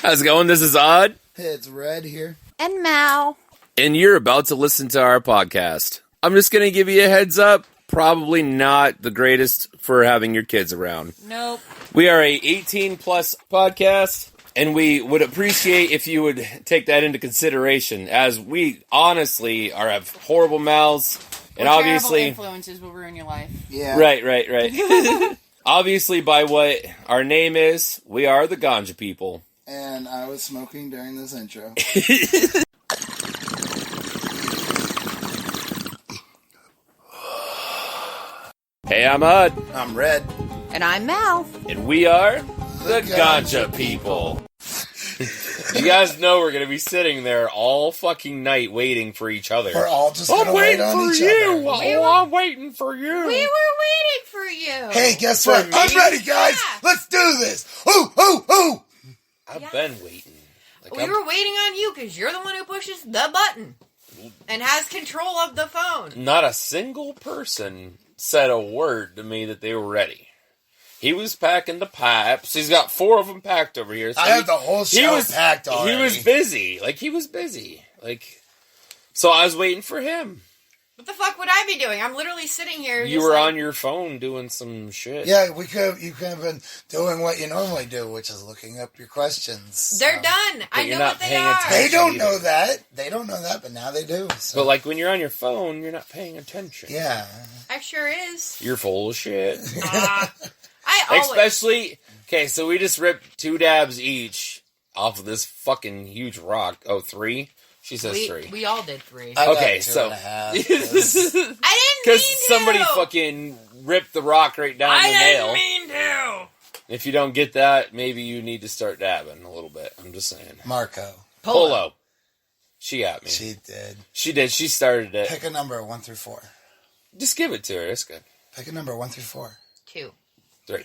How's it going? This is Odd. Hey, it's Red here. And Mal. And you're about to listen to our podcast. I'm just going to give you a heads up. Probably not the greatest for having your kids around. Nope. We are a 18-plus podcast, and we would appreciate if you would take that into consideration, as we honestly have horrible mouths. And obviously, influences will ruin your life. Yeah. Right. Obviously, by what our name is, we are the Ganja people. And I was smoking during this intro. Hey, I'm Hud. I'm Red. And I'm Mal. And we are the Ganja people. You guys know we're going to be sitting there all fucking night waiting for each other. We're all just going to wait on each other. I'm waiting for you. We were waiting for you. Hey, guess what? I'm ready, guys. Yeah. Let's do this. Ooh. I've been waiting. We were waiting on you because you're the one who pushes the button and has control of the phone. Not a single person said a word to me that they were ready. He was packing the pipes. He's got 4 of them packed over here. So I have the whole show packed already. He was busy. So I was waiting for him. What the fuck would I be doing? I'm literally sitting here. You were on your phone doing some shit. Yeah, you could have been doing what you normally do, which is looking up your questions. They're done. I know what they are. They don't know that. They don't know that, but now they do. So. But like when you're on your phone, you're not paying attention. Yeah. I sure is. You're full of shit. I always. Especially, okay, so we just ripped 2 dabs each off of this fucking huge rock. Oh, 3? She says 3. We all did 3. Okay, so I I didn't mean because to. somebody fucking ripped the rock right down the nail. I didn't mean to. If you don't get that, maybe you need to start dabbing a little bit. I'm just saying. Marco. Polo. She got me. She did. She did. She started it. Pick a number 1 through 4. Just give it to her. It's good. Pick a number 1 through 4. 2. 3.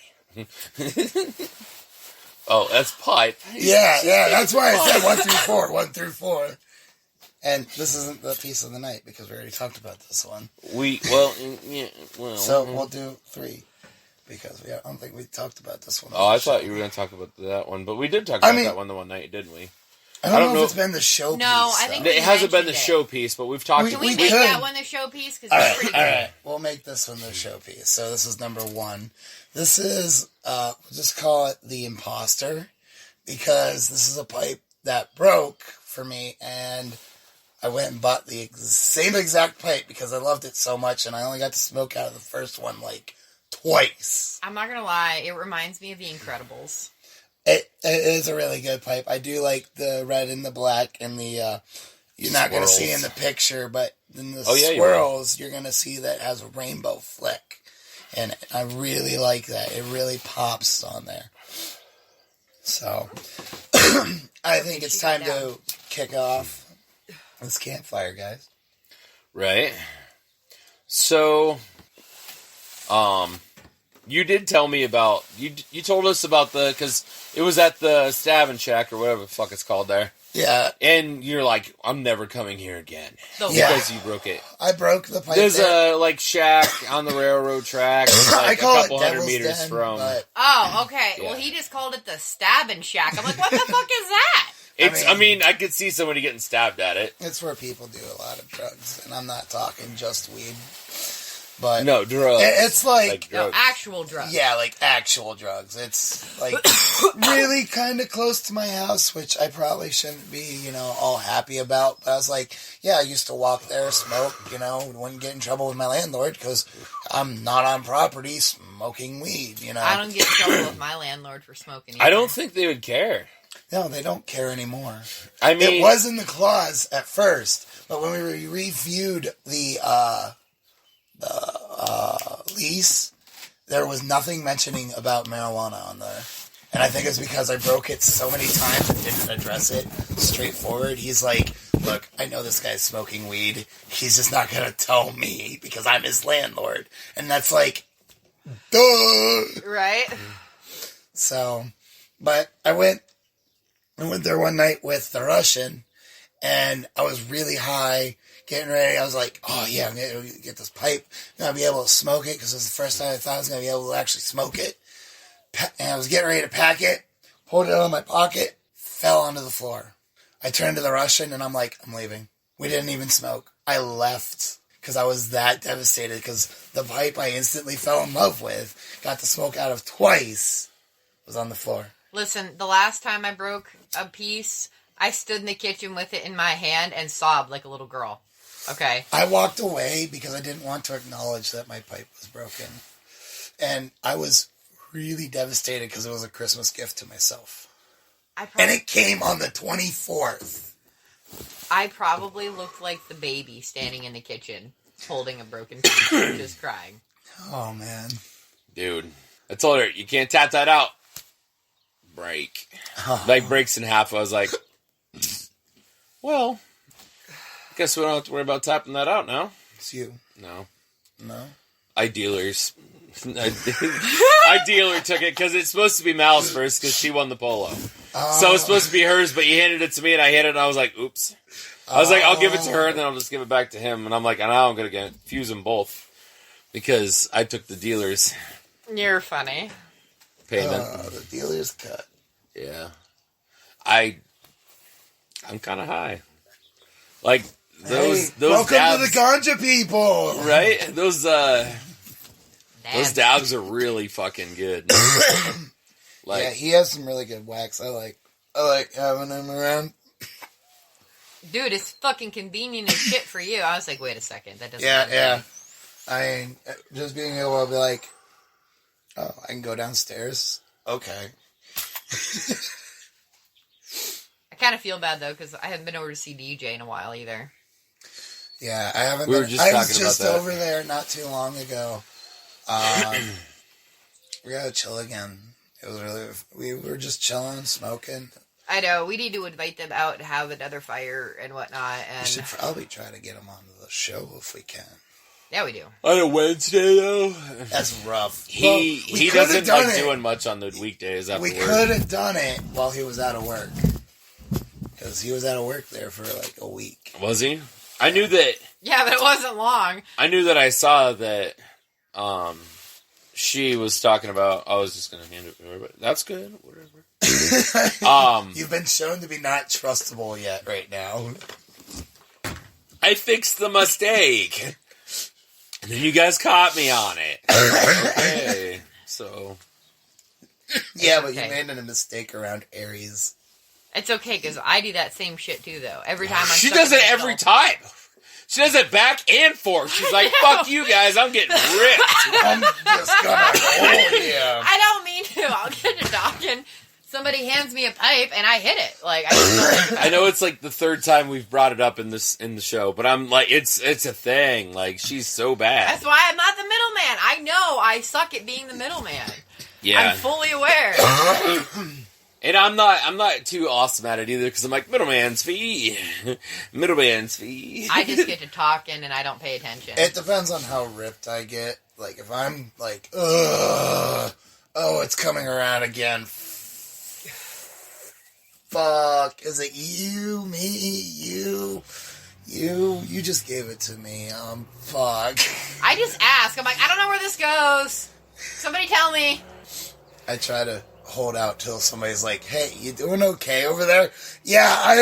Oh, that's pipe. Yeah. That's why I said 1 through 4. 1 through 4. And this isn't the piece of the night because we already talked about this one. So we'll do 3 because I don't think we talked about this one. Oh, I thought you were going to talk about that one, but we did talk about that one the one night, didn't we? I don't know if it's been the show piece. No, I think it hasn't been the show piece, but we've talked about it. Can we make that one the show piece? Because it's pretty good. All right. We'll make this one the show piece. So this is number 1. This is, we'll just call it the imposter because this is a pipe that broke for me and I went and bought the same exact pipe because I loved it so much and I only got to smoke out of the first one like twice. I'm not going to lie. It reminds me of The Incredibles. It is a really good pipe. I do like the red and the black and the, you're not going to see in the picture, but in the swirls, you're going to see that it has a rainbow flick. And I really like that. It really pops on there. So, I think it's time to kick off this campfire, guys. Right. So, you did tell me about, you told us about because it was at the Stabbing Shack or whatever the fuck it's called there. Yeah. And you're like, I'm never coming here again. Because you broke it. I broke the pipe. There's a, shack on the railroad track. I call a couple it 100 meters Den, from. But... Oh, okay. Yeah. Well, he just called it the Stabbing Shack. I'm like, what the fuck is that? I could see somebody getting stabbed at it. It's where people do a lot of drugs. And I'm not talking just weed. But no, drugs. It's like drugs. Actual drugs. Yeah, like actual drugs. It's like really kind of close to my house, which I probably shouldn't be, all happy about. But I was like, yeah, I used to walk there, smoke, wouldn't get in trouble with my landlord because I'm not on property smoking weed, I don't get in trouble with my landlord for smoking either. I don't think they would care. No, they don't care anymore. I mean, it was in the clause at first, but when we reviewed the lease, there was nothing mentioning about marijuana on there. And I think it's because I broke it so many times and didn't address it straightforward. He's like, look, I know this guy's smoking weed. He's just not going to tell me because I'm his landlord. And that's like, duh! Right? So, but I went there one night with the Russian, and I was really high, getting ready. I was like, oh yeah, I'm going to get this pipe. I'm going to be able to smoke it, because it was the first time I thought I was going to be able to actually smoke it. And I was getting ready to pack it, pulled it out of my pocket, fell onto the floor. I turned to the Russian and I'm like, I'm leaving. We didn't even smoke. I left because I was that devastated because the pipe I instantly fell in love with, got the smoke out of twice, was on the floor. Listen, the last time I broke a piece, I stood in the kitchen with it in my hand and sobbed like a little girl. Okay. I walked away because I didn't want to acknowledge that my pipe was broken. And I was really devastated because it was a Christmas gift to myself. And it came on the 24th. I probably looked like the baby standing in the kitchen holding a broken piece, just crying. Oh, man. Dude, I told her, you can't tap that out. Break. Like, breaks in half. I was like, well, I guess we don't have to worry about tapping that out now. It's you. No. I dealer took it because it's supposed to be Mal's first because she won the polo. So it was supposed to be hers, but you handed it to me and I hit it and I was like, oops. I was like, I'll give it to her and then I'll just give it back to him. And I'm like, now I'm going to fuse them both because I took the dealer's. You're funny. Payment. The dealer's cut. Yeah. I'm kind of high. Like, those welcome dabs, to the ganja people! Right? Those dabs are really fucking good. Like, yeah, he has some really good wax. I like having him around. Dude, it's fucking convenient as shit for you. I was like, wait a second, that doesn't Yeah. I mean, just being able to be like, oh, I can go downstairs? Okay. I kind of feel bad, though, because I haven't been over to see DJ in a while, either. Yeah, I haven't we been. Were just I talking was just about that. over there not too long ago. We gotta chill again. It was really... We were just chilling, smoking. I know. We need to invite them out and have another fire and whatnot. And we should probably try to get them onto the show if we can. Yeah, we do. On a Wednesday, though? That's rough. He doesn't like doing much on the weekdays after we work. could have done it while he was out of work. Because he was out of work there for like a week. Was he? I knew that... Yeah, but it wasn't long. I knew that I saw that she was talking about... I was just going to hand it to her, but that's good. Whatever. You've been shown to be not trustable yet right now. I fixed the mistake. And then you guys caught me on it. Okay. So... Yeah, but you made a mistake around Aries. It's okay, because I do that same shit, too, though. Every time I'm She does it every time. She does it back and forth. She's like, fuck you guys, I'm getting ripped. I'm just gonna hold you. I don't mean to. I'll get to talking. Somebody hands me a pipe, and I hit it. Like, I know it's like the third time we've brought it up in the show, but I'm like, it's a thing. Like, she's so bad. That's why I'm not the middleman. I know I suck at being the middleman. Yeah. I'm fully aware. And I'm not too awesome at it either, because I'm like, middleman's fee. Middleman's fee. I just get to talking, and I don't pay attention. It depends on how ripped I get. Like, if I'm like, ugh, oh, it's coming around again. Fuck, is it you, me, you? You just gave it to me. Fuck. I just ask. I'm like, I don't know where this goes. Somebody tell me. I try to hold out till somebody's like, hey, you doing okay over there? Yeah, I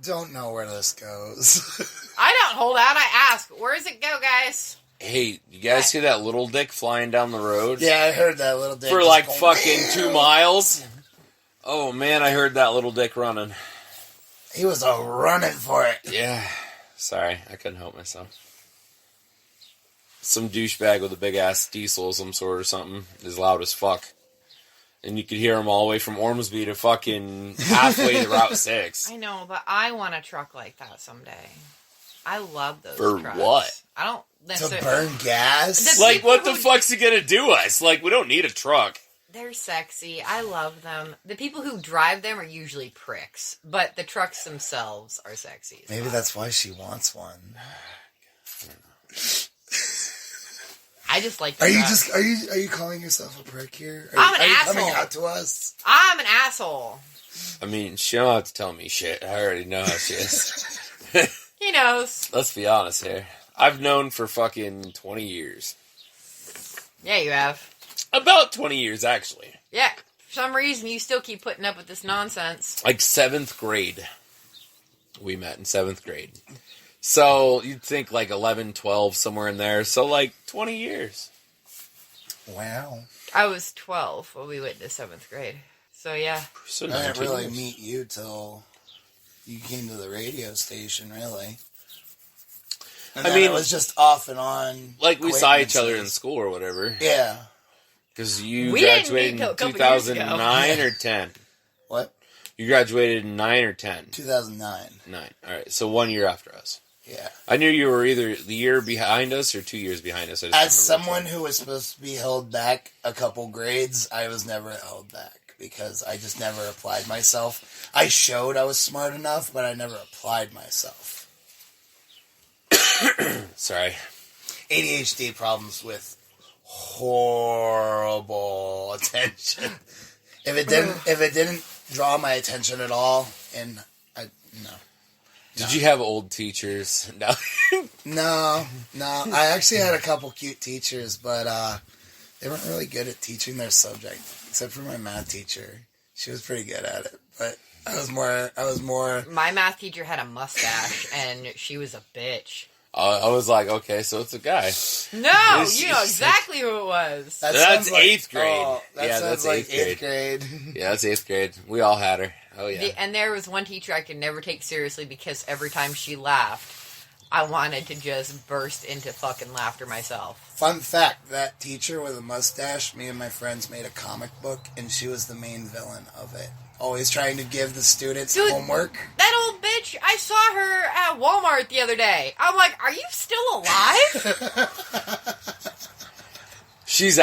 don't know where this goes. I don't hold out, I ask. Where does it go, guys? Hey, you guys see that little dick flying down the road? Yeah, I heard that little dick. For like fucking 2 miles? Oh man, I heard that little dick running. He was running for it. Yeah. Sorry, I couldn't help myself. Some douchebag with a big ass diesel of some sort or something is loud as fuck. And you could hear him all the way from Ormsby to fucking halfway to Route 6. I know, but I want a truck like that someday. I love those For trucks. what? I don't necessarily... To burn gas? Like, what the fuck's he gonna do us? Like, we don't need a truck. They're sexy. I love them. The people who drive them are usually pricks, but the trucks themselves are sexy. Maybe that's why she wants one. I just like. Are you calling yourself a prick here? I'm an asshole. Are you asshole. coming out to us? I'm an asshole. I mean, she don't have to tell me shit. I already know how she is. He knows. Let's be honest here. I've known for fucking 20 years. Yeah, you have. About 20 years, actually. Yeah. For some reason, you still keep putting up with this nonsense. Like 7th grade. We met in 7th grade. So you'd think like 11, 12, somewhere in there. So like 20 years. Wow. I was 12 when we went to 7th grade. So yeah. So I didn't really meet you till you came to the radio station, really. And I mean, it was just off and on. Like we saw each other in school or whatever. Yeah. Because you We graduated didn't meet in till a couple years ago. 2009 or 10? What? You graduated in 9 or 10? 2009. 9. All right. So 1 year after us. Yeah. I knew you were either the year behind us or 2 years behind us. As someone who was supposed to be held back a couple grades, I was never held back because I just never applied myself. I showed I was smart enough, but I never applied myself. Sorry. ADHD problems with horrible attention. If it didn't draw my attention at all, and no. Did you have old teachers? No. No. I actually had a couple cute teachers, but they weren't really good at teaching their subject, except for my math teacher. She was pretty good at it, but I was more. My math teacher had a mustache, and she was a bitch. I was like, okay, so it's a guy. No, you know exactly who it was. That's 8th grade. Oh, that's like 8th grade. Yeah, that's 8th grade. We all had her. Oh, yeah. And there was one teacher I could never take seriously because every time she laughed, I wanted to just burst into fucking laughter myself. Fun fact, that teacher with a mustache, me and my friends made a comic book, and she was the main villain of it. Always trying to give the students homework. That old bitch, I saw her at Walmart the other day. I'm like, are you still alive? She's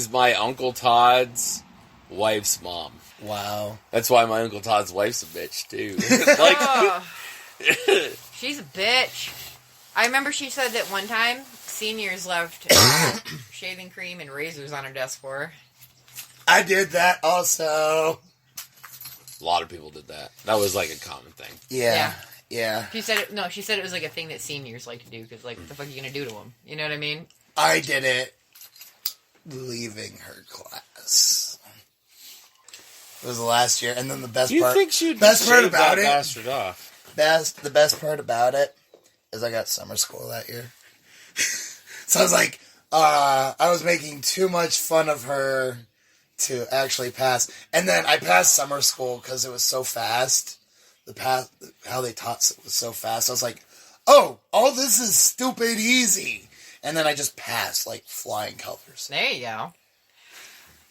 my Uncle Todd's wife's mom. Wow. That's why my Uncle Todd's wife's a bitch, too. She's a bitch. I remember she said that one time, seniors left shaving cream and razors on her desk for her. I did that also. A lot of people did that. That was like a common thing. Yeah. She said it was like a thing that seniors like to do, because like, what the fuck are you gonna do to them? You know what I mean? I did it leaving her class. It was the last year, and then the best part. The best part about it is I got summer school that year. So I was like, I was making too much fun of her to actually pass, and then I passed summer school because it was so fast. How they taught was so fast. I was like, oh, all this is stupid easy, and then I just passed like flying colors. There you go.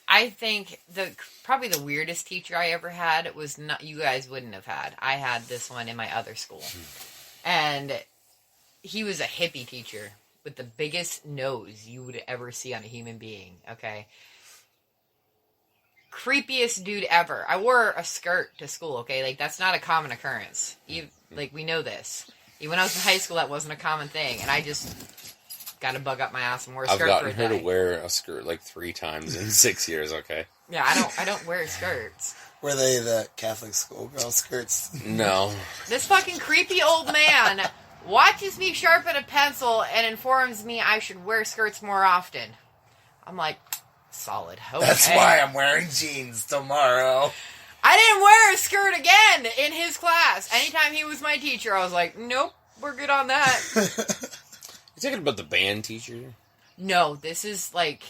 I think probably the weirdest teacher I ever had was not, you guys wouldn't have had. I had this one in my other school. And he was a hippie teacher with the biggest nose you would ever see on a human being, okay? Creepiest dude ever. I wore a skirt to school, okay? Like, that's not a common occurrence. We know this. Even when I was in high school, that wasn't a common thing. And I just got to bug up my ass and wear a skirt for a day. I've gotten her to wear a skirt like 3 times in 6 years, okay? Yeah, I don't wear skirts. Were they the Catholic schoolgirl skirts? No. This fucking creepy old man watches me sharpen a pencil and informs me I should wear skirts more often. I'm like, solid. Okay. That's why I'm wearing jeans tomorrow. I didn't wear a skirt again in his class. Anytime he was my teacher, I was like, nope, we're good on that. You talking about the band teacher? No, this is like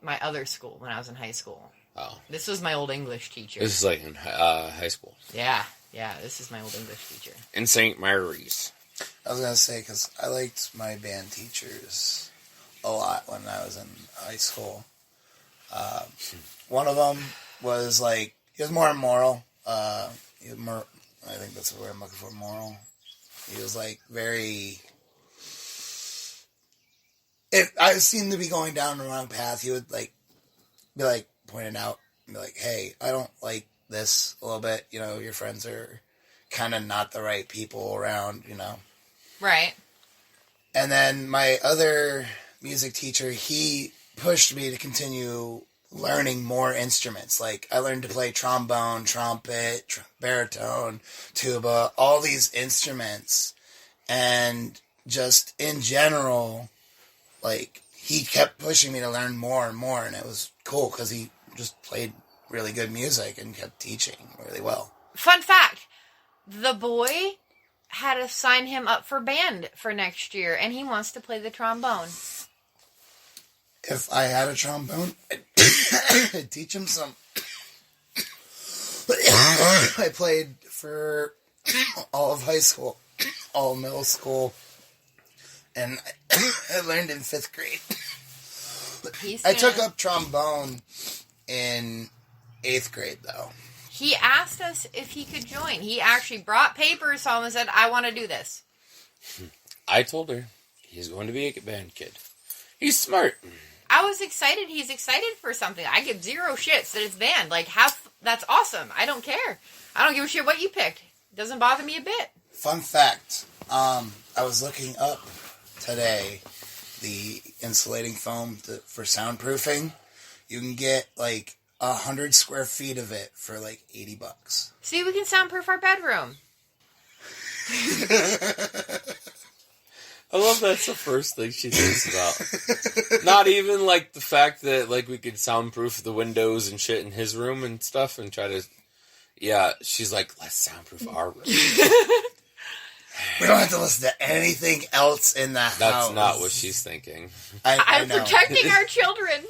my other school when I was in high school. Oh. This was my old English teacher. This is like in high school. Yeah, this is my old English teacher. In St. Mary's. I was going to say, because I liked my band teachers a lot when I was in high school. One of them was like, he was more moral. I think that's the word I'm looking for, moral. He was like very... If I seemed to be going down the wrong path, he would like be like pointing out and be like, hey, I don't like this a little bit. You know, your friends are kind of not the right people around, you know. Right. And then my other music teacher, he pushed me to continue learning more instruments. Like, I learned to play trombone, trumpet, baritone, tuba, all these instruments. And just in general, like, he kept pushing me to learn more and more, and it was cool because he just played really good music and kept teaching really well. Fun fact, the boy had to sign him up for band for next year, and he wants to play the trombone. If I had a trombone, I'd teach him some. I played for all of high school, all of middle school, and I learned in 5th grade. I took up trombone in 8th grade, though. He asked us if he could join. He actually brought papers home and said, I want to do this. I told her he's going to be a band kid. He's smart. I was excited. He's excited for something. I give 0 shits that it's band. Like, that's awesome. I don't care. I don't give a shit what you picked. It doesn't bother me a bit. Fun fact. I was looking up today the insulating foam for soundproofing. You can get like 100 square feet of it for like $80. See, we can soundproof our bedroom. I love that's the first thing she thinks about. Not even like the fact that like we could soundproof the windows and shit in his room and stuff and try to. Yeah, she's like, let's soundproof our room. We don't have to listen to anything else in the house. That's not what she's thinking. I'm protecting our children.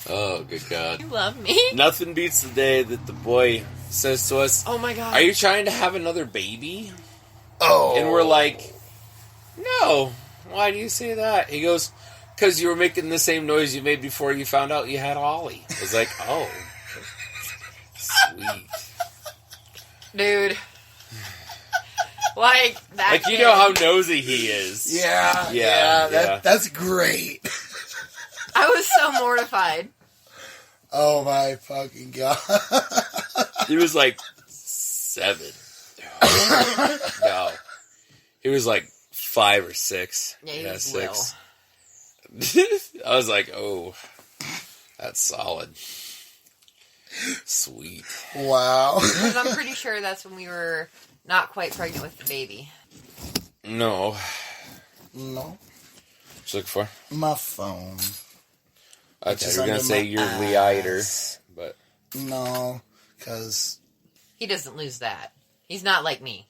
Oh, good God. You love me. Nothing beats the day that the boy says to us, oh my God, are you trying to have another baby? Oh. And we're like, no. Why do you say that? He goes, because you were making the same noise you made before you found out you had Ollie. I was like, oh. Sweet. Dude. Like, that like, you kid. know how nosy he is. Yeah. That's great. I was so mortified. Oh my fucking God. He was like 7. No. He was like 5 or 6. Yeah, he was 6. I was like, oh, that's solid. Sweet. Wow. Because I'm pretty sure that's when we were not quite pregnant with the baby. No. No. What you looking for? My phone. I thought you were going to say your leader, but... No, because... He doesn't lose that. He's not like me.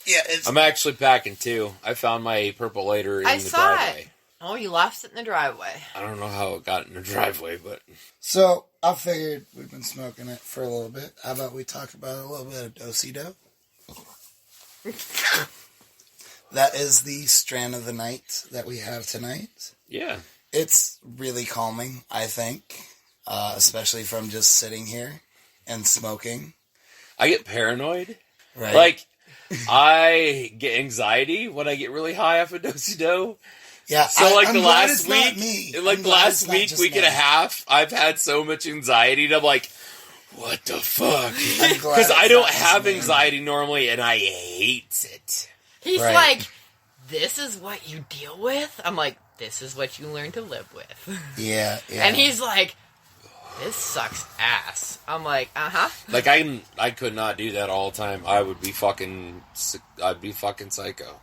Yeah, I'm actually packing, too. I found my purple lighter in the driveway. It. Oh, you left it in the driveway. I don't know how it got in the driveway, but... So, I figured we've been smoking it for a little bit. How about we talk about a little bit of Do-Si-Do? That is the strand of the night that we have tonight. Yeah. It's really calming, I think. Especially from just sitting here and smoking. I get paranoid. Right. Like, I get anxiety when I get really high off of Do-Si-Do. Yeah, so like I'm the glad last it's not week, me. like I'm the glad last it's not week, just week me. and a half, I've had so much anxiety, and I'm like, what the fuck? I'm glad Because I it's don't not just have me. anxiety normally, and I hate it. He's Right. like, this is what you deal with? I'm like, this is what you learn to live with. Yeah. And he's like, this sucks ass. I'm like, uh-huh. Like, I could not do that all the time. I would be fucking, I'd be fucking psycho.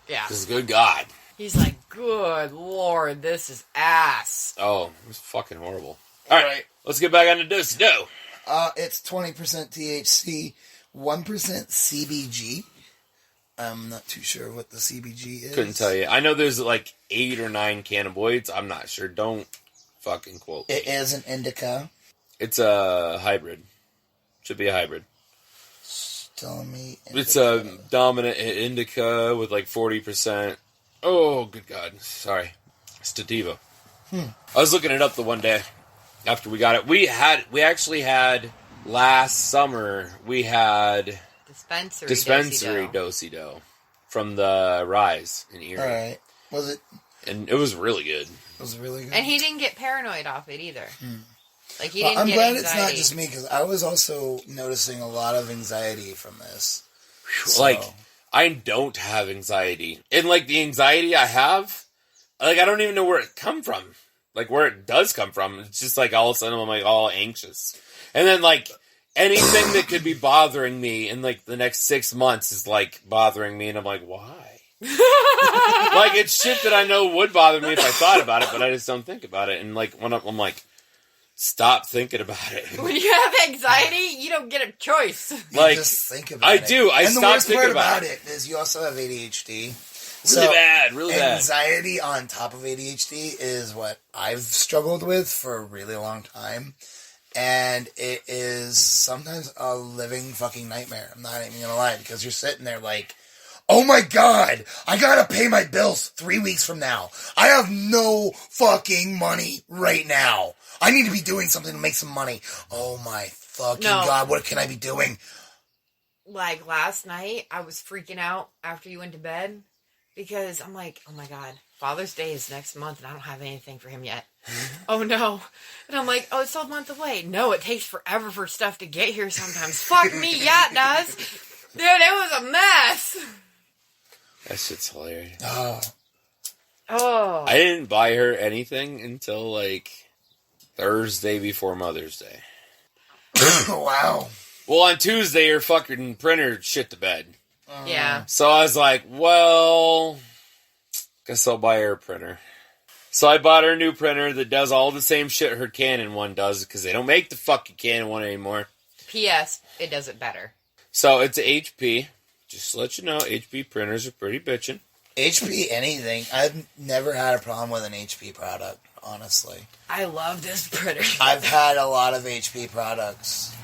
Yeah. Because good God. He's like, good Lord, this is ass. Oh, it was fucking horrible. All right, let's get back on the Do-Si-Do. It's 20% THC, 1% CBG. I'm not too sure what the CBG is. Couldn't tell you. I know there's like 8 or 9 cannabinoids. I'm not sure. Don't fucking quote me. It is an indica. It's a hybrid. Should be a hybrid. Telling me indica. It's a dominant indica with like 40%. Oh, good God. Sorry. Sativa. I was looking it up the one day after we got it. We actually had last summer, we had dispensary Do-Si-Do from the Rise in Erie. All right. Was it? And it was really good. Was it really good? And he didn't get paranoid off it either. Like, he didn't I'm get glad anxiety. it's not just me, because I was also noticing a lot of anxiety from this. So, Like, I don't have anxiety. And, like, the anxiety I have, like, I don't even know where it come from. Like, where it does come from. It's just, like, all of a sudden I'm, like, all anxious. And then, like, anything that could be bothering me in, like, the next 6 months is, like, bothering me. And I'm like, why? Like, it's shit that I know would bother me if I thought about it, but I just don't think about it. And, like, when I'm like, Stop thinking about it. When you have anxiety, you don't get a choice. You just think about it. I do. I stop thinking about it. And the worst part about it is you also have ADHD. Really bad. Anxiety on top of ADHD is what I've struggled with for a really long time. And it is sometimes a living fucking nightmare. I'm not even going to lie. Because you're sitting there like, oh my God, I got to pay my bills 3 weeks from now. I have no fucking money right now. I need to be doing something to make some money. Oh my fucking God, what can I be doing? Like last night, I was freaking out after you went to bed because I'm like, oh my God, Father's Day is next month and I don't have anything for him yet. Oh no. And I'm like, oh, it's still a month away. No, it takes forever for stuff to get here sometimes. Fuck me, yeah, it does. Dude, it was a mess. That shit's hilarious. Oh. I didn't buy her anything until like Thursday before Mother's Day. Wow. Well, on Tuesday, her fucking printer shit the bed. Yeah. So I was like, well, guess I'll buy her a printer. So I bought her a new printer that does all the same shit her Canon one does, because they don't make the fucking Canon one anymore. P.S. It does it better. So it's a HP. Just to let you know, HP printers are pretty bitchin'. HP anything. I've never had a problem with an HP product, honestly. I love this printer. I've had a lot of HP products.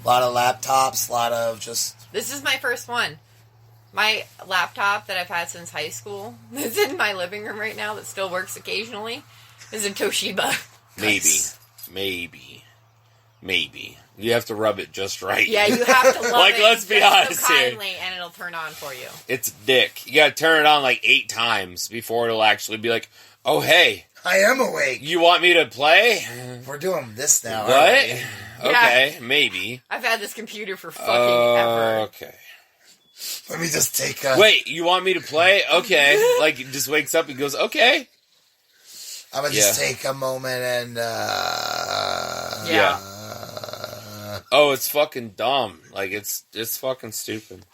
A lot of laptops, a lot of just... This is my first one. My laptop that I've had since high school, that's in my living room right now, that still works occasionally, is a Toshiba. Maybe. You have to rub it just right. Yeah, you have to love like, it. let's be honest so kindly, here. and it'll turn on for you. It's dick. You gotta turn it on like 8 times before it'll actually be like, oh, hey. I am awake. You want me to play? We're doing this now. What? Okay, Yeah. maybe. I've had this computer for fucking ever. Okay. Let me just take a... Wait, you want me to play? Okay. Like, he just wakes up and goes, okay. I'm going to just take a moment and... Yeah. Oh, it's fucking dumb. Like, it's fucking stupid.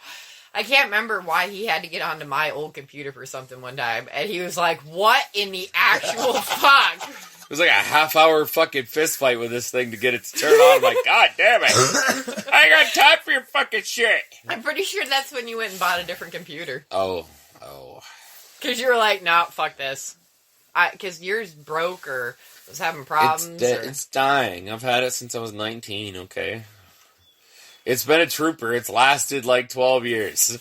I can't remember why he had to get onto my old computer for something one time, and he was like, what in the actual fuck? It was like a half-hour fucking fist fight with this thing to get it to turn on. I'm like, God damn it. I ain't got time for your fucking shit. I'm pretty sure that's when you went and bought a different computer. Oh. Because you were like, nah, fuck this. Because yours broke or was having problems. It's dying. I've had it since I was 19, okay? It's been a trooper. It's lasted like 12 years.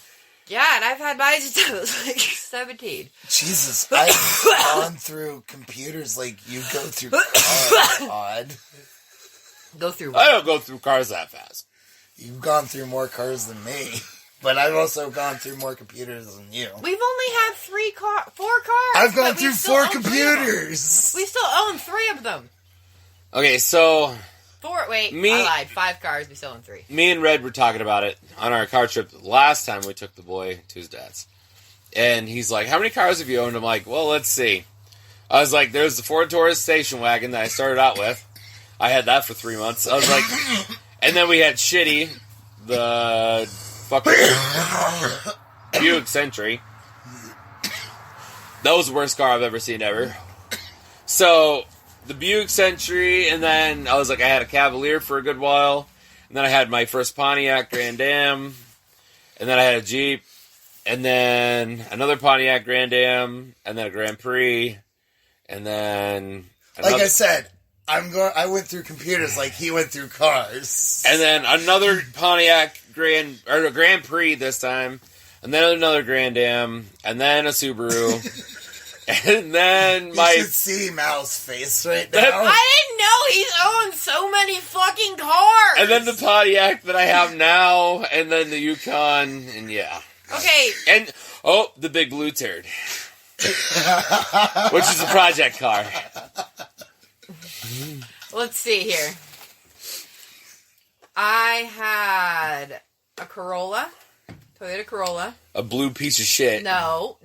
Yeah, and I've had mine since I was like 17. Jesus, I've gone through computers like you go through cars, odd. Go through what? I don't go through cars that fast. You've gone through more cars than me. But I've also gone through more computers than you. We've only had 4 cars. I've gone through 4 computers. We still own 3 of them. Okay, so... 4, wait, I lied. 5 cars, we still own 3. Me and Red were talking about it on our car trip the last time we took the boy to his dad's. And he's like, how many cars have you owned? I'm like, well, let's see. I was like, there's the Ford Taurus station wagon that I started out with. I had that for 3 months. I was like, and then we had Shitty, the fucking Buick Century. That was the worst car I've ever seen ever. So, the Buick Century, and then I was like, I had a Cavalier for a good while, and then I had my first Pontiac Grand Am, and then I had a Jeep, and then another Pontiac Grand Am, and then a Grand Prix, and then like I said, I went through computers like he went through cars, and then another Pontiac Grand Prix this time, and then another Grand Am, and then a Subaru. And then you should see Mal's face right now. I didn't know he's owned so many fucking cars. And then the Pontiac that I have now, and then the Yukon, and yeah. Okay. And, the big blue turd. Which is a project car. Let's see here. I had a Corolla. Toyota Corolla. A blue piece of shit. No.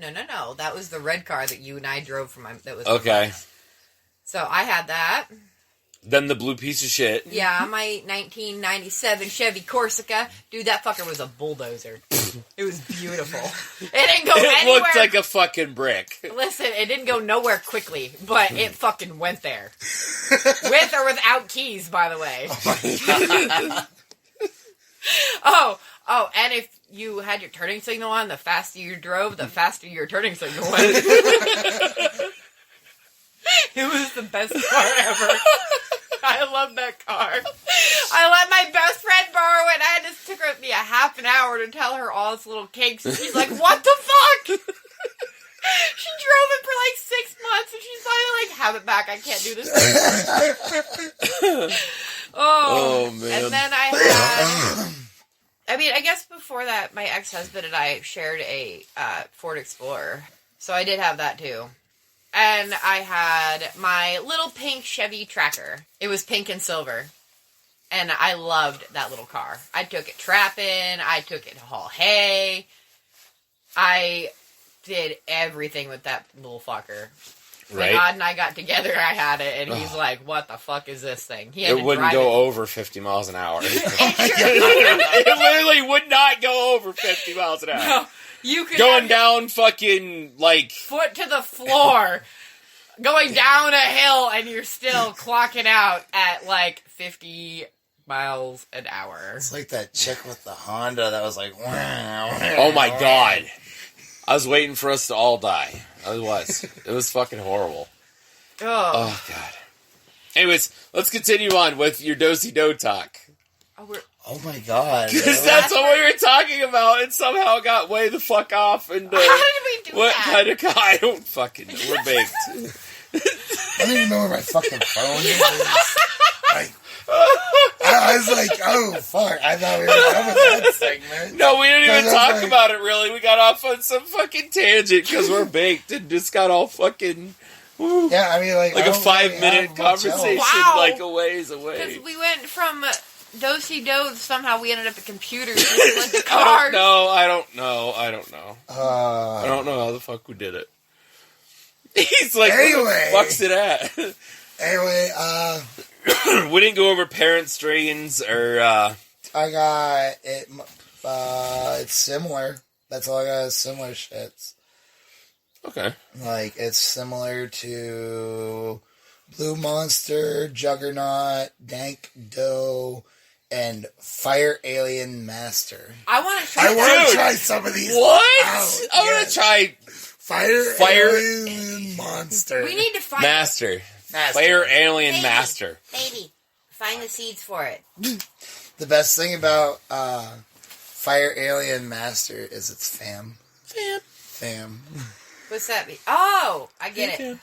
That was the red car that you and I drove from that was okay. So I had that. Then the blue piece of shit. Yeah, my 1997 Chevy Corsica. Dude, that fucker was a bulldozer. It was beautiful. It didn't go anywhere. It looked like a fucking brick. Listen, it didn't go nowhere quickly, but it fucking went there. With or without keys, by the way. Oh, and if you had your turning signal on, the faster you drove, the faster your turning signal went. It was the best car ever. I love that car. I let my best friend borrow it. I just took her me a half an hour to tell her all this little cakes. And she's like, what the fuck? She drove it for like 6 months and she's finally like, have it back. I can't do this. Oh, man. And then I guess before that, my ex-husband and I shared a Ford Explorer. So I did have that too. And I had my little pink Chevy Tracker. It was pink and silver. And I loved that little car. I took it trapping. I took it to haul hay. I did everything with that little fucker. Right. When Odd and I got together, I had it, and he's like, what the fuck is this thing? It wouldn't go over 50 miles an hour. It literally would not go over 50 miles an hour. No, you could going down fucking, like... foot to the floor, going down a hill, and you're still clocking out at, like, 50 miles an hour. It's like that chick with the Honda that was like... Oh, my God. I was waiting for us to all die. I was. It was fucking horrible. Oh, God. Anyways, let's continue on with your do-si-do talk. Oh, my God. Because that's what we were talking about, and somehow it got way the fuck off. And, how did we do what that? Kind of... I don't fucking know. We're baked. I don't even know where my fucking phone is. Like, I was like, oh, fuck. I thought we were done with that segment. No, we didn't even talk about it, really. We got off on some fucking tangent because we're baked and just got all fucking... Woo, yeah, I mean, like a 5-minute conversation, like a ways away. Because we went from do-si-do, somehow we ended up at computers and split the cars. I don't know how the fuck we did it. He's like, anyway, where the fuck's it at? Anyway, we didn't go over parent strains or, I got it, it's similar. That's all I got is similar shits. Okay. Like, it's similar to Blue Monster, Juggernaut, Dank Doe, and Fire Alien Master. I want to try some of these. What? I want to try Fire Alien Monster. We need to find Master. Fire Alien Master. Baby, find the seeds for it. The best thing about Fire Alien Master is it's fam. Fam. What's that mean? Oh, I get it.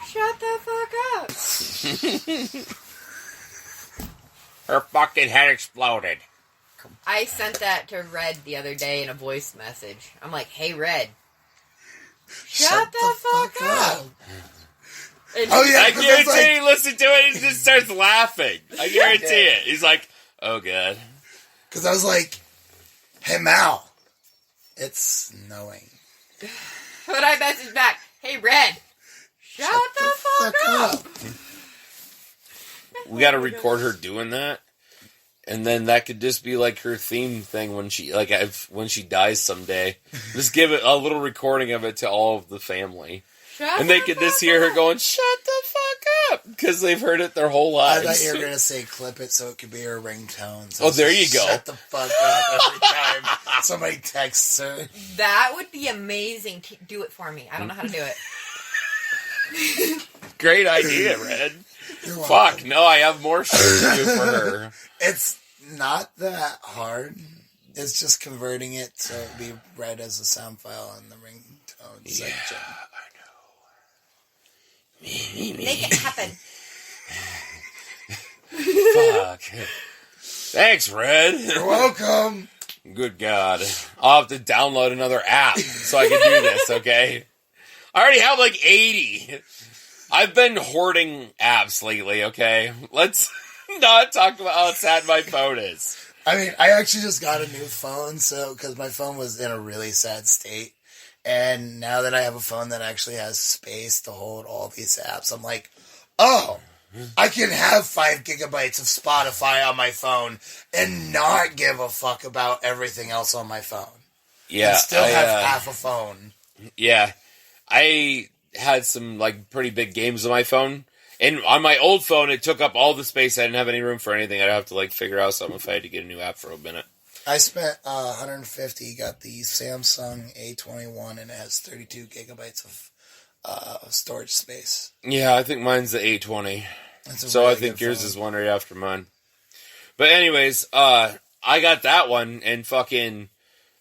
Shut the fuck up. Her fucking head exploded. I sent that to Red the other day in a voice message. I'm like, hey, Red. Shut the fuck up. Oh, yeah. I guarantee he listens to it and he just starts laughing. I guarantee it. He's like, oh, God. Because I was like, hey, Mal. It's snowing. But I messaged back, hey, Red. Shut the fuck up. We gotta record her doing that. And then that could just be like her theme thing when she dies someday. Just give it a little recording of it to all of the family. And they could just hear her going, shut the fuck up! Because they've heard it their whole lives. I thought you were going to say clip it so it could be her ringtone. So there you go. Shut the fuck up every time somebody texts her. That would be amazing. Do it for me. I don't know how to do it. Great idea, Red. Fuck, no, I have more shit to do for her. It's not that hard. It's just converting it so it be read as a sound file in the ringtone section. Make it happen. Fuck. Thanks, Red. You're welcome. Good God. I'll have to download another app so I can do this, okay? I already have like 80. I've been hoarding apps lately, okay? Let's not talk about how sad my phone is. I mean, I actually just got a new phone, because my phone was in a really sad state. And now that I have a phone that actually has space to hold all these apps, I'm like, oh, I can have 5 gigabytes of Spotify on my phone and not give a fuck about everything else on my phone. Yeah. And still have half a phone. Yeah. I had some, like, pretty big games on my phone. And on my old phone, it took up all the space. I didn't have any room for anything. I'd have to, like, figure out something if I had to get a new app for a minute. I spent $150, got the Samsung A21, and it has 32 gigabytes of storage space. Yeah, I think mine's the A20. So really I think yours is one right after mine. But anyways, I got that one, and fucking,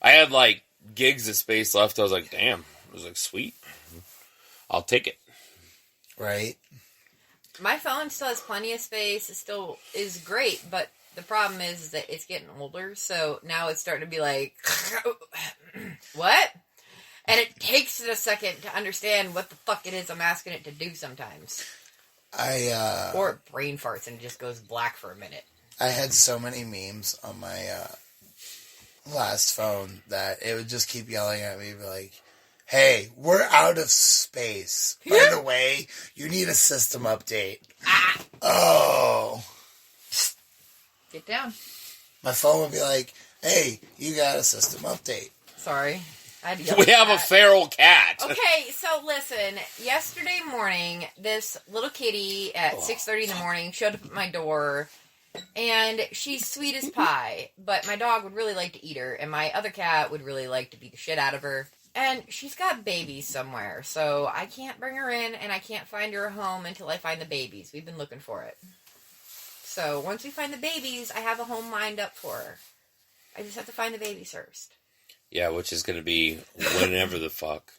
I had, like, gigs of space left. I was like, damn. I was like, sweet. I'll take it. Right. My phone still has plenty of space. It still is great, but the problem is that it's getting older, so now it's starting to be like, what? And it takes it a second to understand what the fuck it is I'm asking it to do sometimes. Or it brain farts and it just goes black for a minute. I had so many memes on my last phone that it would just keep yelling at me, like, hey, we're out of space. By the way, you need a system update. Oh. Get down. My phone would be like, hey, you got a system update. Sorry. We have a feral cat. Okay, so listen. Yesterday morning, this little kitty at 6:30 in the morning showed up at my door, and she's sweet as pie, but my dog would really like to eat her, and my other cat would really like to beat the shit out of her. And she's got babies somewhere, so I can't bring her in, and I can't find her a home until I find the babies. We've been looking for it. So once we find the babies, I have a home lined up for her. I just have to find the babies first. Yeah, which is going to be whenever the fuck.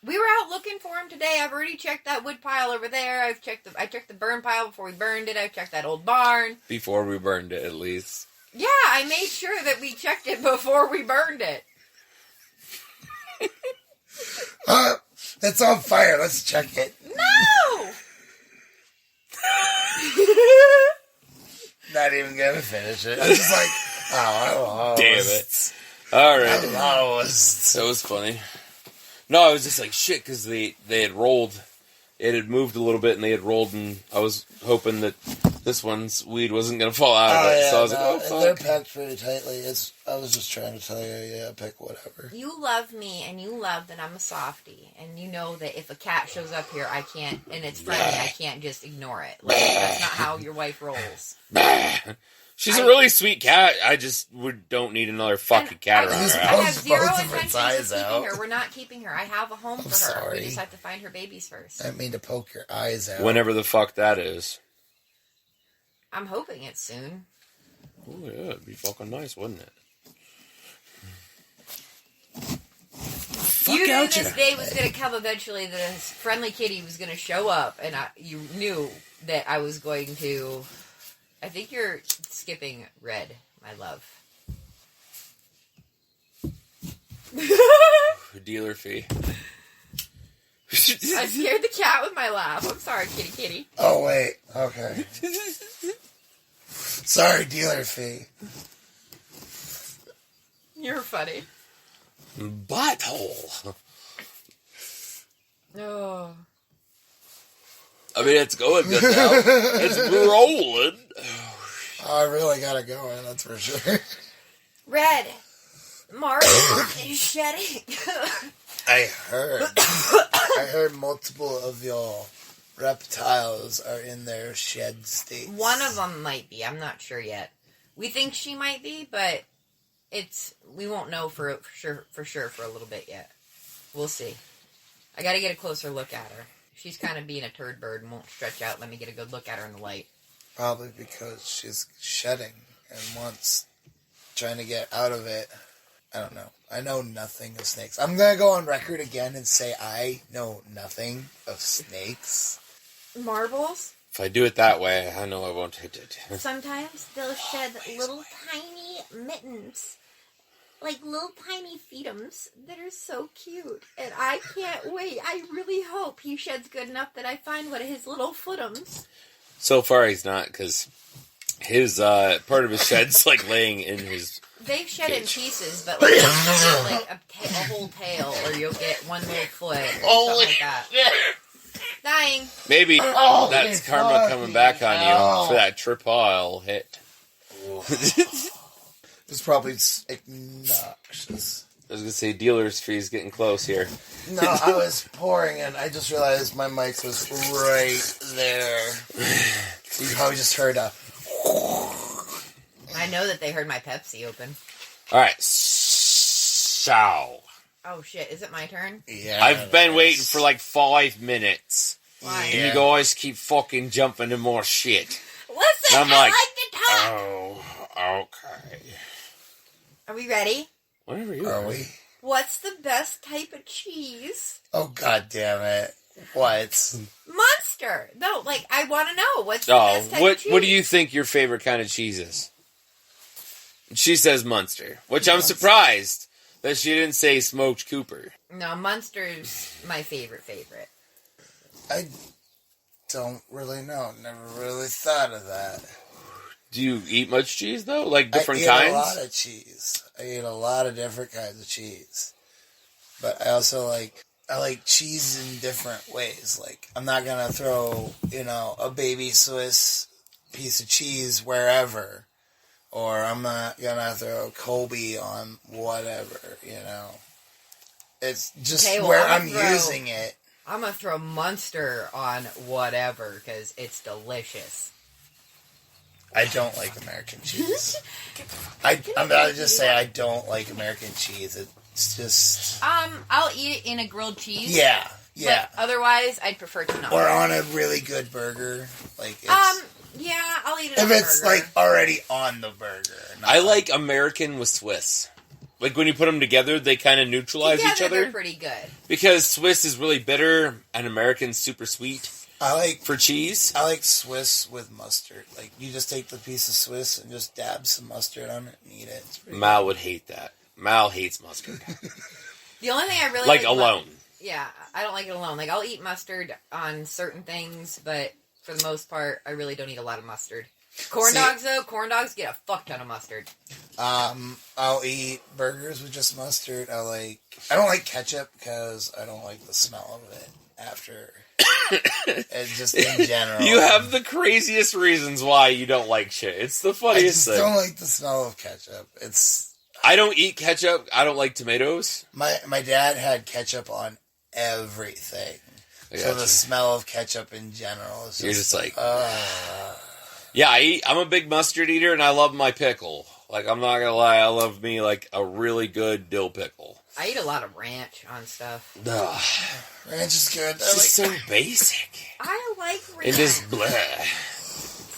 We were out looking for him today. I've already checked that wood pile over there. I checked the burn pile before we burned it. I checked that old barn. Before we burned it, at least. Yeah, I made sure that we checked it before we burned it. It's on fire. Let's check it. No! Not even going to finish it. I'm just like, oh, damn it. All right. That was funny. No, I was just like, shit, because they had rolled. It had moved a little bit, and they had rolled, and I was hoping that this one's weed wasn't going to fall out of it. Yeah, so I was like, oh, fuck. They're packed pretty tightly. I was just trying to tell you, yeah, pick whatever. You love me, and you love that I'm a softie, and you know that if a cat shows up here, I can't, and it's friendly, I can't just ignore it. Like, that's not how your wife rolls. She's a really sweet cat. I just don't need another fucking cat around her. I have zero intentions of keeping her. We're not keeping her. I have a home for her. Sorry. We just have to find her babies first. I didn't mean to poke your eyes out. Whenever the fuck that is. I'm hoping it's soon. Oh yeah, it'd be fucking nice, wouldn't it? You knew this day was going to come eventually, that a friendly kitty was going to show up, and you knew that I was going to... I think you're skipping red, my love. Dealer fee. I scared the cat with my laugh. I'm sorry, kitty. Oh, wait. Okay. Sorry, dealer fee. You're funny. Butthole. Oh. I mean, it's going good now. It's rolling. I really gotta go in, that's for sure. Red. Mark is shedding. I heard multiple of your reptiles are in their shed state. One of them might be. I'm not sure yet. We think she might be, but we won't know for sure for a little bit yet. We'll see. I got to get a closer look at her. She's kind of being a turd bird and won't stretch out. Let me get a good look at her in the light. Probably because she's shedding and wants trying to get out of it. I don't know. I know nothing of snakes. I'm going to go on record again and say I know nothing of snakes. Marbles? If I do it that way, I know I won't hit it. Sometimes they'll shed little tiny mittens. Like little tiny feetums that are so cute. And I can't wait. I really hope he sheds good enough that I find one of his little footums. So far he's not, because his part of his shed's like laying in his They've shed cage. in pieces, but like, you'll get like a whole tail, or you'll get one little foot, or something like that. Dying. Maybe that's karma coming back on you for that triple hit. It's probably obnoxious. I was going to say, dealer's fee's getting close here. No, I was pouring and I just realized my mic was right there. So you probably just heard a... I know that they heard my Pepsi open. Alright, so... Oh shit, is it my turn? Yeah. I've been waiting for like 5 minutes. Why? And you guys keep fucking jumping to more shit. Listen, I'm I like, like to talk! Oh, okay. Are we ready? Whatever you Are we? What's the best type of cheese? Oh, god damn it. What? Munster! No, like, I want to know. What's the best type of cheese? What do you think your favorite kind of cheese is? She says Munster, which I'm surprised that she didn't say smoked Cooper. No, Munster's my favorite. I don't really know. Never really thought of that. Do you eat much cheese, though? Like different I kinds? eat a lot of cheese. I eat a lot of different kinds of cheese. But I also like cheese in different ways. Like, I'm not going to throw, a baby Swiss piece of cheese wherever. Or I'm not going to throw Colby on whatever, It's just where I'm using it. I'm going to throw Munster on whatever, because it's delicious. I don't like American cheese. I'm about to just say I don't like American cheese. It's just... I'll eat it in a grilled cheese. Yeah. But otherwise, I'd prefer to not. Or on a really good burger. Like, it's... yeah, I'll eat it on if a it's, burger. like, already on the burger. I like American with Swiss. Like, when you put them together, they kind of neutralize each other. They're pretty good. Because Swiss is really bitter, and American's super sweet. For cheese? I like Swiss with mustard. Like, you just take the piece of Swiss and just dab some mustard on it and eat it. Mal would hate that. Mal hates mustard. The only thing I really like alone. Yeah, I don't like it alone. Like, I'll eat mustard on certain things, but for the most part, I really don't eat a lot of mustard. Corn dogs get a fuck ton of mustard. I'll eat burgers with just mustard. I don't like ketchup because I don't like the smell of it after. And just in general. You have the craziest reasons why you don't like shit. It's the funniest thing. I just don't like the smell of ketchup. I don't eat ketchup. I don't like tomatoes. My dad had ketchup on everything. So the smell of ketchup in general is just... You're just like... Yeah, I'm a big mustard eater, and I love my pickle. Like, I'm not gonna lie, I love me, like, a really good dill pickle. I eat a lot of ranch on stuff. Ugh. Ranch is good. It's just so basic. I like ranch. It just bleh.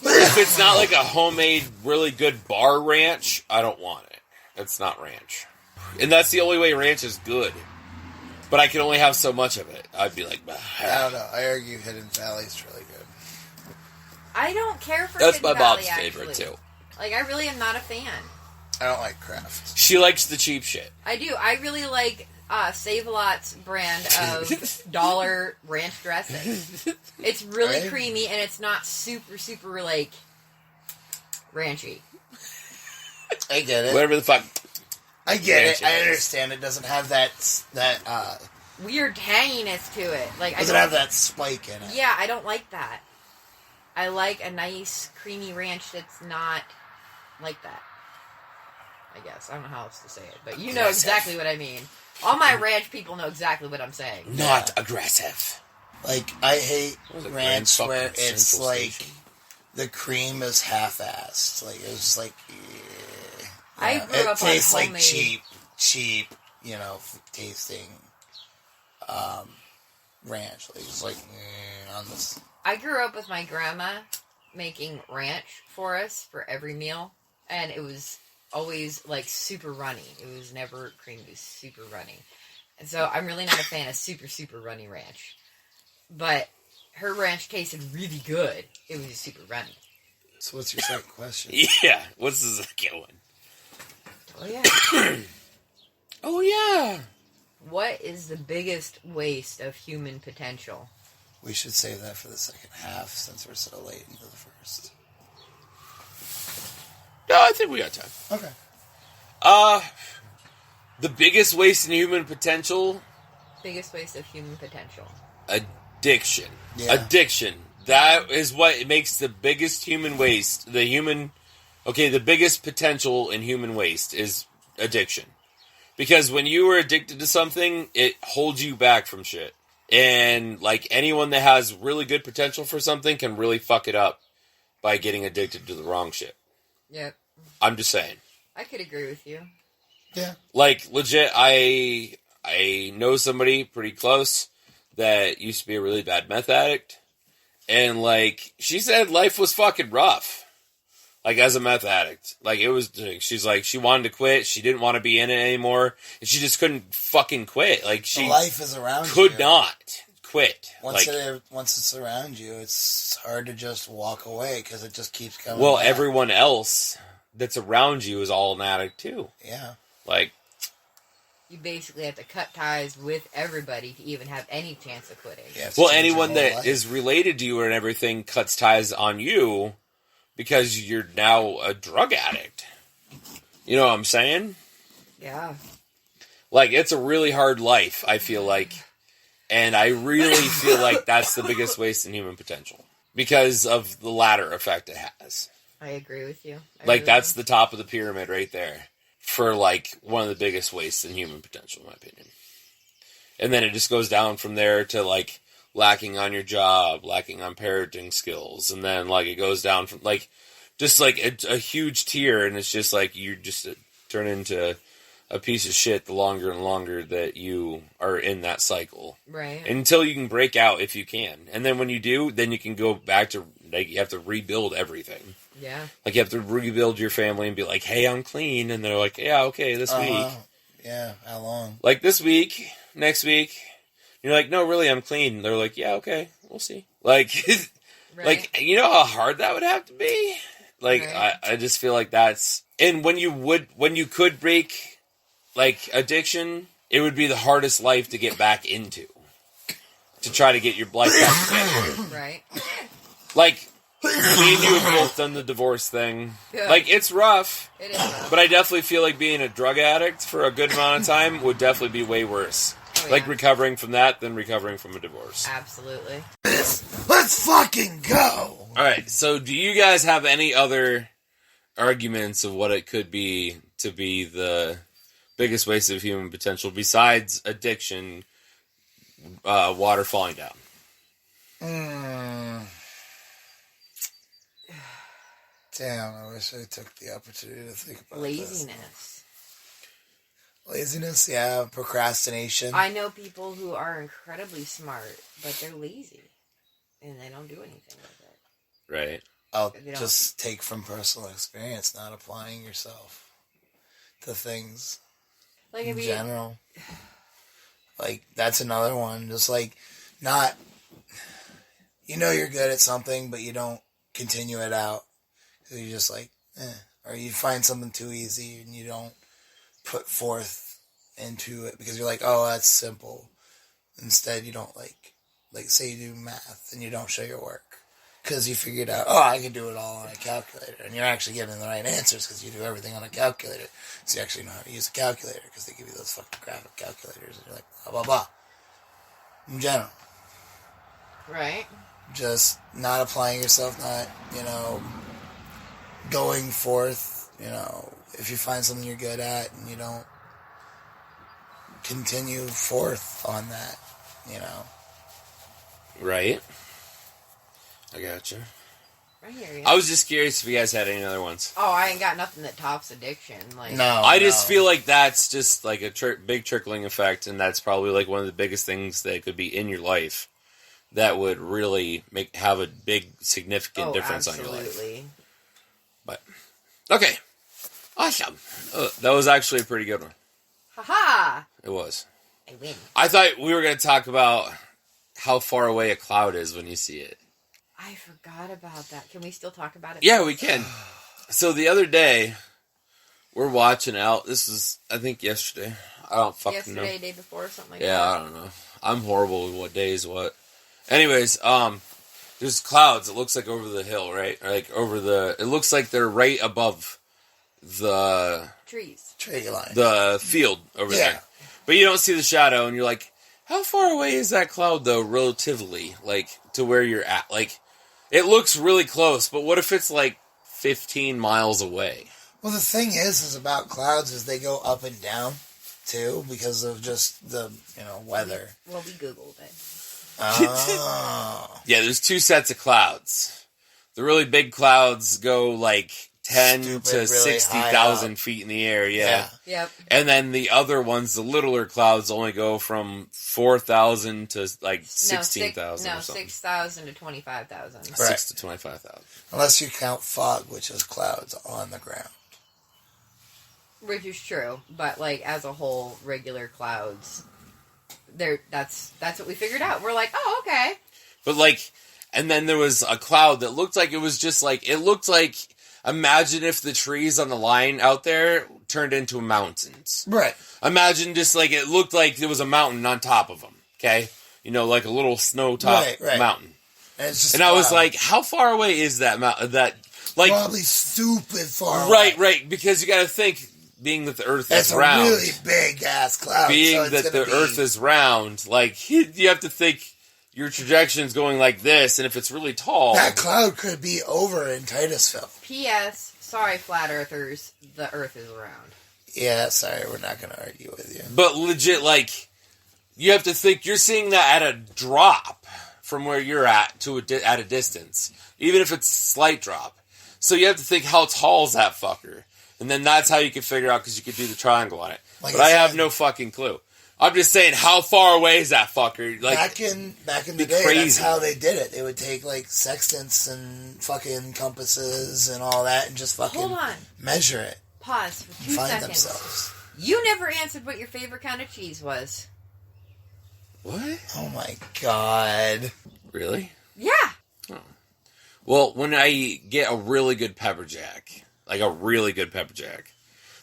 If it's not like a homemade, really good bar ranch, I don't want it. It's not ranch. And that's the only way ranch is good. But I can only have so much of it. I'd be like, bah. I don't know. I argue Hidden Valley's really good. I don't care for That's Hidden my Valley, Bob's favorite, too. Like, I really am not a fan. I don't like Kraft. She likes the cheap shit. I do. I really like Save-A-Lot's brand of dollar ranch dressing. It's really creamy, and it's not super, super, like, ranchy. I get it. Whatever the fuck. I get it. I understand. It doesn't have that weird tanginess to it. Like, doesn't have that spike in it. Yeah, I don't like that. I like a nice, creamy ranch that's not like that. I guess. I don't know how else to say it. But you know exactly what I mean. All my ranch people know exactly what I'm saying. Not aggressive. Like, I hate ranch where it's like the cream is half-assed. Like, it's just like... I grew up on tastes homemade... like cheap, tasting ranch. Like, it's like, on this... I grew up with my grandma making ranch for us for every meal, and it was always, like, super runny. It was never creamy. It was super runny. And so I'm really not a fan of super, super runny ranch. But her ranch tasted really good. It was just super runny. So what's your second question? Yeah, what's the second one? Oh, yeah. Oh, yeah. What is the biggest waste of human potential? We should save that for the second half since we're so late into the first. No, I think we got time. Okay. The biggest waste in human potential? Biggest waste of human potential. addiction. Yeah. Addiction. That is what makes the biggest human waste. The biggest potential in human waste is addiction. Because when you are addicted to something, it holds you back from shit. And, like, anyone that has really good potential for something can really fuck it up by getting addicted to the wrong shit. Yep. I'm just saying. I could agree with you. Yeah. Like, legit, I know somebody pretty close that used to be a really bad meth addict. And, like, she said life was fucking rough. Like, as a meth addict. Like, it was, she's like, she wanted to quit. She didn't want to be in it anymore. And she just couldn't fucking quit. Like, she life is around could not quit. Once it's around you, it's hard to just walk away because it just keeps coming Well, back. Everyone else that's around you is all an addict, too. Yeah. Like, you basically have to cut ties with everybody to even have any chance of quitting. Yeah, well, anyone that is related to you and everything cuts ties on you because you're now a drug addict. You know what I'm saying? Yeah. Like, it's a really hard life, I feel like. And I really feel like that's the biggest waste in human potential. Because of the ladder effect it has. I agree with you. Like, that's the top of the pyramid right there. For, like, one of the biggest wastes in human potential, in my opinion. And then it just goes down from there to, like, lacking on your job, lacking on parenting skills. And then, like, it goes down from, like, just, like, a huge tier. And it's just, like, you just turn into a piece of shit the longer and longer that you are in that cycle. Right. Until you can break out if you can. And then when you do, then you can go back to, like, you have to rebuild everything. Yeah. Like, you have to rebuild your family and be like, hey, I'm clean. And they're like, yeah, okay, this week. Yeah, how long? Like, this week, next week. You're like, no, really, I'm clean. They're like, yeah, okay, we'll see. Like, right. Like, you know how hard that would have to be? Like, right. I just feel like that's... And when you could break, like, addiction, it would be the hardest life to get back into. To try to get your life back together. Right. Like... Me and you have both done the divorce thing. Yeah. Like, it's rough. It is rough. But I definitely feel like being a drug addict for a good amount of time would definitely be way worse. Oh, like, recovering from that than recovering from a divorce. Absolutely. Let's fucking go! Alright, so do you guys have any other arguments of what it could be to be the biggest waste of human potential besides addiction, water falling down? Damn, I wish I took the opportunity to think about laziness. Laziness, yeah, procrastination. I know people who are incredibly smart, but they're lazy, and they don't do anything with it. Right. I'll just take from personal experience, not applying yourself to things like in general. Like, that's another one. Just, like, not... You know you're good at something, but you don't continue it out. So you're just like, or you find something too easy and you don't put forth into it because you're like, oh, that's simple. Instead, you don't like say you do math and you don't show your work because you figured out, oh, I can do it all on a calculator. And you're actually getting the right answers because you do everything on a calculator. So you actually know how to use a calculator because they give you those fucking graphic calculators and you're like, blah, blah, blah. In general. Right. Just not applying yourself, not, going forth, if you find something you're good at and you don't continue forth on that, Right. I gotcha. I hear you. I was just curious if you guys had any other ones. Oh, I ain't got nothing that tops addiction. Like, no. I just feel like that's just like a big trickling effect, and that's probably like one of the biggest things that could be in your life that would really have a big, significant difference on your life. But, okay. Awesome. That was actually a pretty good one. Ha-ha! It was. I win. I thought we were going to talk about how far away a cloud is when you see it. I forgot about that. Can we still talk about it? Yeah, we can. So the other day, we're watching out. This was, I think, yesterday. I don't fucking know. Yesterday, day before, something like that. that. Yeah, I don't know. I'm horrible with what day is what. Anyways, there's clouds. It looks like over the hill, right? Or like it looks like they're right above the trees, tree line, the field over there. But you don't see the shadow, and you're like, How far away is that cloud, though, relatively, like, to where you're at? Like, it looks really close, but what if it's, like, 15 miles away? Well, the thing is about clouds is they go up and down, too, because of just the, weather. Well, we Googled it. Oh. Yeah, there's two sets of clouds. The really big clouds go, like, 10 to really 60,000 feet in the air, yeah. Yep. And then the other ones, the littler clouds, only go from 4,000 to, like, 16,000 or something. 6,000 to 25,000. Right. 6 to 25,000. Unless you count fog, which is clouds on the ground. Which is true, but, like, as a whole, regular clouds, that's what we figured out. We're like, oh, okay. But, like, and then there was a cloud that looked like it was just, like, imagine if the trees on the line out there turned into mountains. Right. Imagine just, like, it looked like there was a mountain on top of them, okay? Like a little snow top mountain. And it's just I was like, how far away is that mountain? Probably stupid far away. Right, because you gotta think, being that the Earth is round. It's a really big-ass cloud. Being that the Earth is round, like, you have to think your trajection's going like this, and if it's really tall... That cloud could be over in Titusville. P.S. Sorry, flat earthers, the Earth is round. Yeah, sorry, we're not going to argue with you. But legit, like, you have to think, you're seeing that at a drop from where you're at at a distance. Even if it's a slight drop. So you have to think, how tall is that fucker? And then that's how you can figure out, because you could do the triangle on it. But I have no fucking clue. I'm just saying, how far away is that fucker? Like, back in the day, crazy. That's how they did it. They would take, like, sextants and fucking compasses and all that and just fucking measure it. Pause for 2 seconds. Find themselves. You never answered what your favorite kind of cheese was. What? Oh, my God. Really? Yeah. Oh. Well, when I get a really good pepper jack,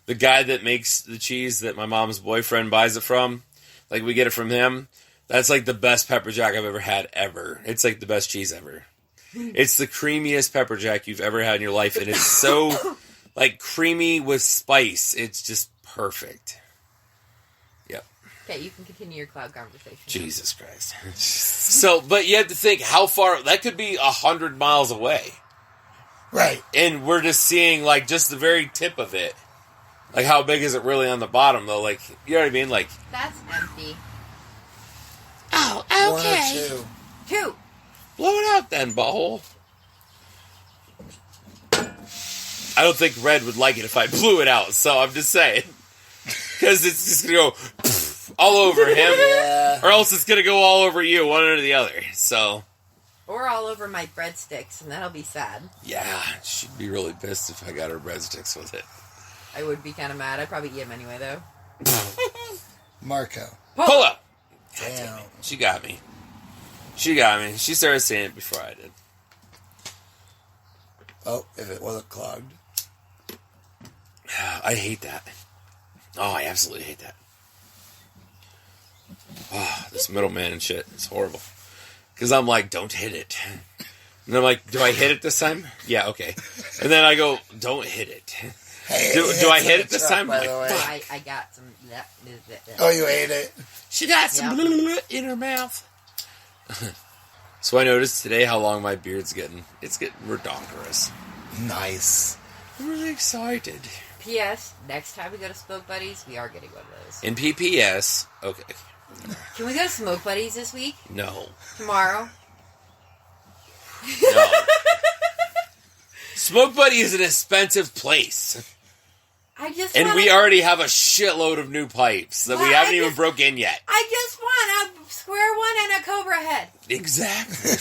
the guy that makes the cheese that my mom's boyfriend buys it from, like, we get it from him, that's, like, the best pepper jack I've ever had, ever. It's, like, the best cheese ever. It's the creamiest pepper jack you've ever had in your life, and it's so, like, creamy with spice. It's just perfect. Yep. Okay, you can continue your cloud conversation. Jesus Christ. So, but you have to think how far, that could be 100 miles away. Right. And we're just seeing, like, just the very tip of it. Like, how big is it really on the bottom, though? Like, you know what I mean? Like, that's empty. Oh, okay. 1 or 2. 2. Blow it out then, butthole. I don't think Red would like it if I blew it out, so I'm just saying. Because it's just going to go all over him. Yeah. Or else it's going to go all over you, one or the other. So. Or all over my breadsticks, and that'll be sad. Yeah, she'd be really pissed if I got her breadsticks with it. I would be kind of mad. I'd probably eat them anyway, though. Marco. Pull up! Damn. She got me. She started saying it before I did. Oh, if it wasn't clogged. I hate that. Oh, I absolutely hate that. Oh, this middleman and shit. It's horrible. Because I'm like, don't hit it. And I'm like, do I hit it this time? Yeah, okay. And then I go, don't hit it. Hey, do I hit it this time? By the like, way. I got some... Oh, you ate it? She got some in her mouth. So I noticed today how long my beard's getting. It's getting redonkulous. Nice. I'm really excited. P.S. Next time we go to Smoke Buddies, we are getting one of those. In PPS, okay. Can we go to Smoke Buddies this week? No. Tomorrow? No. Smoke Buddy is an expensive place. And we already have a shitload of new pipes that we haven't even broke in yet. I just want a square one and a cobra head. Exactly.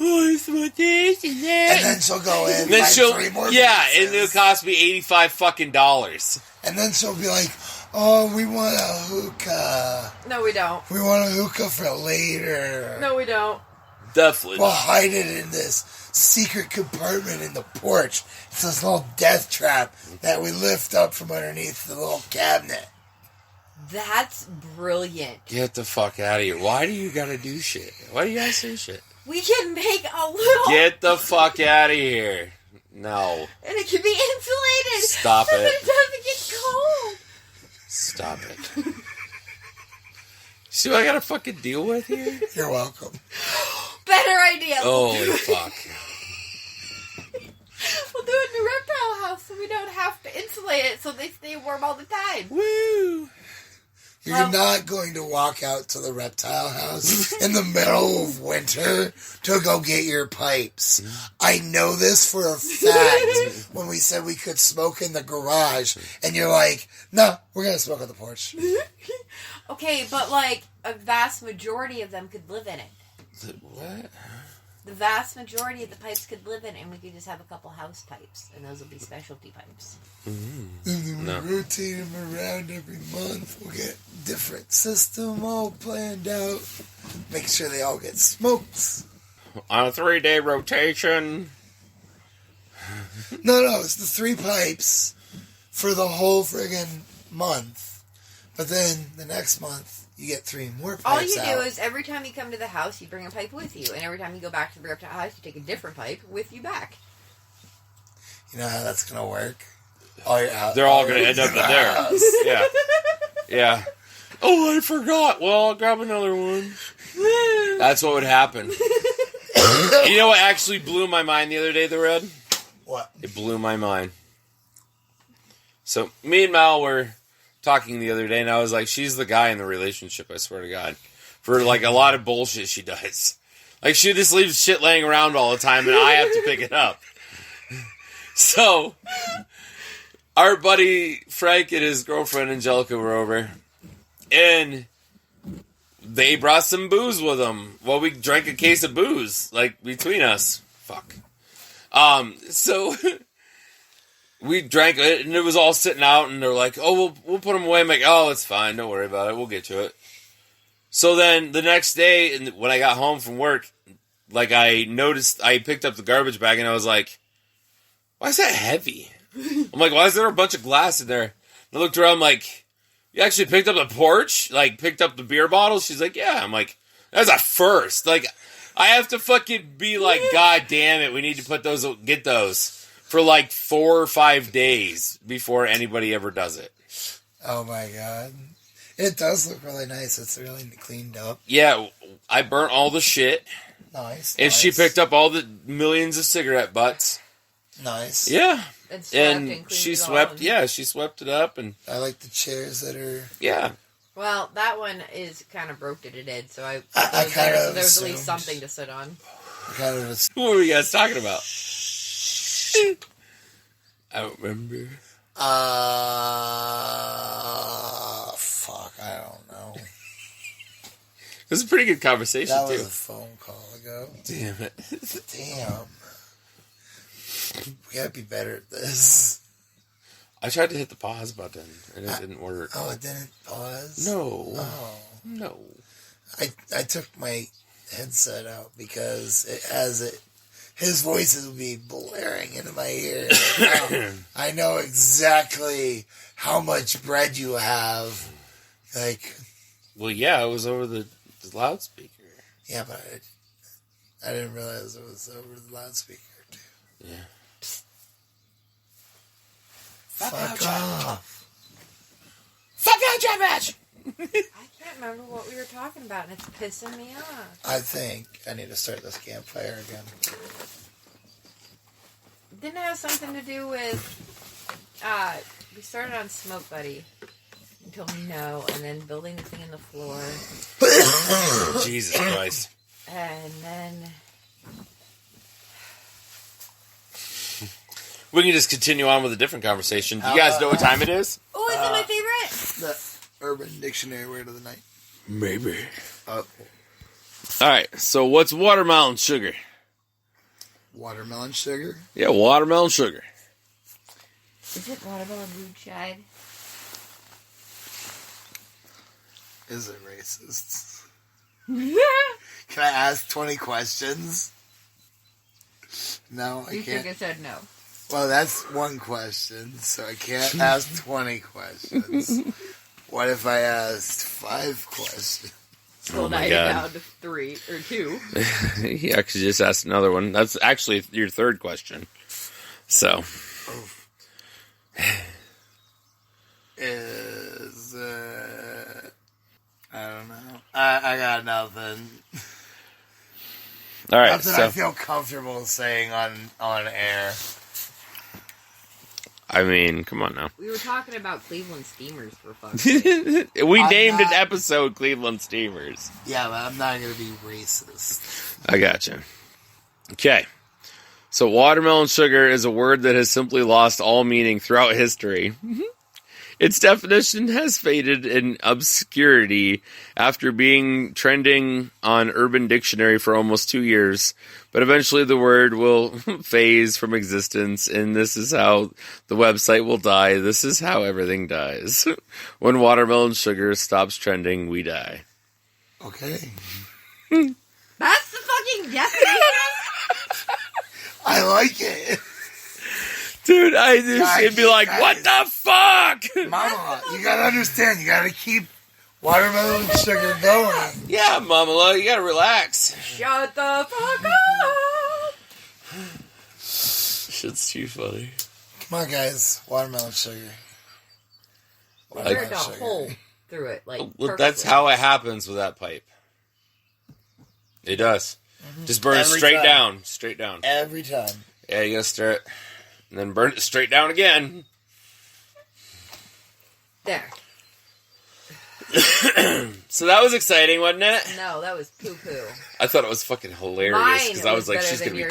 Oh, it's what this and that. And then she'll go in and then she'll, 3 more pieces. And it'll cost me $85 fucking dollars. And then she'll be like, oh, we want a hookah. No, we don't. We want a hookah for later. No, we don't. Definitely. We'll hide it in this secret compartment in the porch. It's this little death trap that we lift up from underneath the little cabinet. That's brilliant. Get the fuck out of here. Why do you gotta do shit? Why do you gotta say shit? We can make a little... Get the fuck out of here. No. And it can be insulated. Stop so it. that it doesn't get cold. Stop it. See what I gotta fucking deal with here? You're welcome. Better idea. Holy fuck. We'll do it in the reptile house so we don't have to insulate it so they stay warm all the time. Woo! You're not going to walk out to the reptile house in the middle of winter to go get your pipes. I know this for a fact when we said we could smoke in the garage, and you're like, no, we're going to smoke on the porch. Okay, but like a vast majority of them could live in it. What? The vast majority of the pipes could live in it, and we could just have a couple house pipes, and those will be specialty pipes. And then we rotate them around every month. We'll get different system all planned out. Make sure they all get smoked. On a 3-day rotation. No, it's the 3 pipes for the whole friggin' month. But then the next month, you get 3 more pipes All you out. do is every time you come to the house, you bring a pipe with you. And every time you go back to the reptile house, you take a different pipe with you back. You know how that's going to work? They're all going to end up in there. house. Yeah. Yeah. Oh, I forgot. Well, I'll grab another one. That's what would happen. You know what actually blew my mind the other day, the Red? What? It blew my mind. So, me and Mal were talking the other day, and I was like, she's the guy in the relationship, I swear to God. For, like, a lot of bullshit she does. Like, she just leaves shit laying around all the time, and I have to pick it up. So, our buddy Frank and his girlfriend Angelica were over, and they brought some booze with them. Well, we drank a case of booze, like, between us. Fuck. So... we drank it, and it was all sitting out, and they're like, oh, we'll put them away. I'm like, oh, it's fine. Don't worry about it. We'll get to it. So then the next day, and when I got home from work, like, I noticed, I picked up the garbage bag, and I was like, why is that heavy? I'm like, why is there a bunch of glass in there? And I looked around, I'm like, you actually picked up the porch? Like, picked up the beer bottles? She's like, yeah. I'm like, that's a first. Like, I have to fucking be like, God damn it, we need to get those. For like 4 or 5 days before anybody ever does it. Oh my God. It does look really nice. It's really cleaned up. Yeah, I burnt all the shit. Nice. And she picked up all the millions of cigarette butts. Nice. Yeah. And she swept, she swept it up. And I like the chairs that are... Yeah. Well, that one is kind of broke to the dead, so I kind of there's at least something to sit on. What were you guys talking about? I don't remember. Fuck, I don't know. It was a pretty good conversation, that too. That was a phone call ago. Damn it. Damn. We gotta be better at this. I tried to hit the pause button, and it didn't work. Oh, it didn't pause? No. Oh. No. I took my headset out because his voices would be blaring into my ear. I know exactly how much bread you have. Like, well, yeah, it was over the loudspeaker. Yeah, but I didn't realize it was over the loudspeaker too. Yeah. Fuck off. Fuck out, John Match! I can't remember what we were talking about, and it's pissing me off. I think I need to start this campfire again. Didn't it have something to do with, we started on Smoke Buddy. You told me no, and then building the thing in the floor. Jesus Christ. And then... We can just continue on with a different conversation. Do you guys know what time it is? Oh, is it my favorite? The Urban Dictionary word of the night. Maybe. Oh. Alright, so what's watermelon sugar? Watermelon sugar? Yeah, watermelon sugar. Is it watermelon moonshine? Is it racist? Can I ask 20 questions? No, I You can't. think I said no. Well, that's one question, so I can't ask 20 questions. What if I asked 5 questions? Well, now you're down to 3 or 2. He actually just asked another one. That's actually your third question. So. Is, I don't know. I got nothing. All right, nothing I feel comfortable saying on air. I mean, come on now. We were talking about Cleveland Steamers for fuck's sake. We named an episode Cleveland Steamers. Yeah, but I'm not going to be racist. I gotcha. Okay. So watermelon sugar is a word that has simply lost all meaning throughout history. Its definition has faded in obscurity after being trending on Urban Dictionary for almost 2 years. But eventually the word will phase from existence, and this is how the website will die. This is how everything dies. When watermelon sugar stops trending, we die. Okay. That's the fucking definition? I like it. Dude, it'd be like, what the fuck? Mama, you gotta understand, you gotta keep watermelon sugar going. Yeah, Mama, you gotta relax. Shut the fuck up! Shit's too funny. Come on, guys. Watermelon sugar. We burned a hole through it, like, well, that's how it happens with that pipe. It does. Mm-hmm. Just burn it straight down. Straight down. Every time. Yeah, you gotta stir it. And then burn it straight down again. There. So that was exciting, wasn't it? No, that was poo-poo. I thought it was fucking hilarious because I was like, she's gonna be.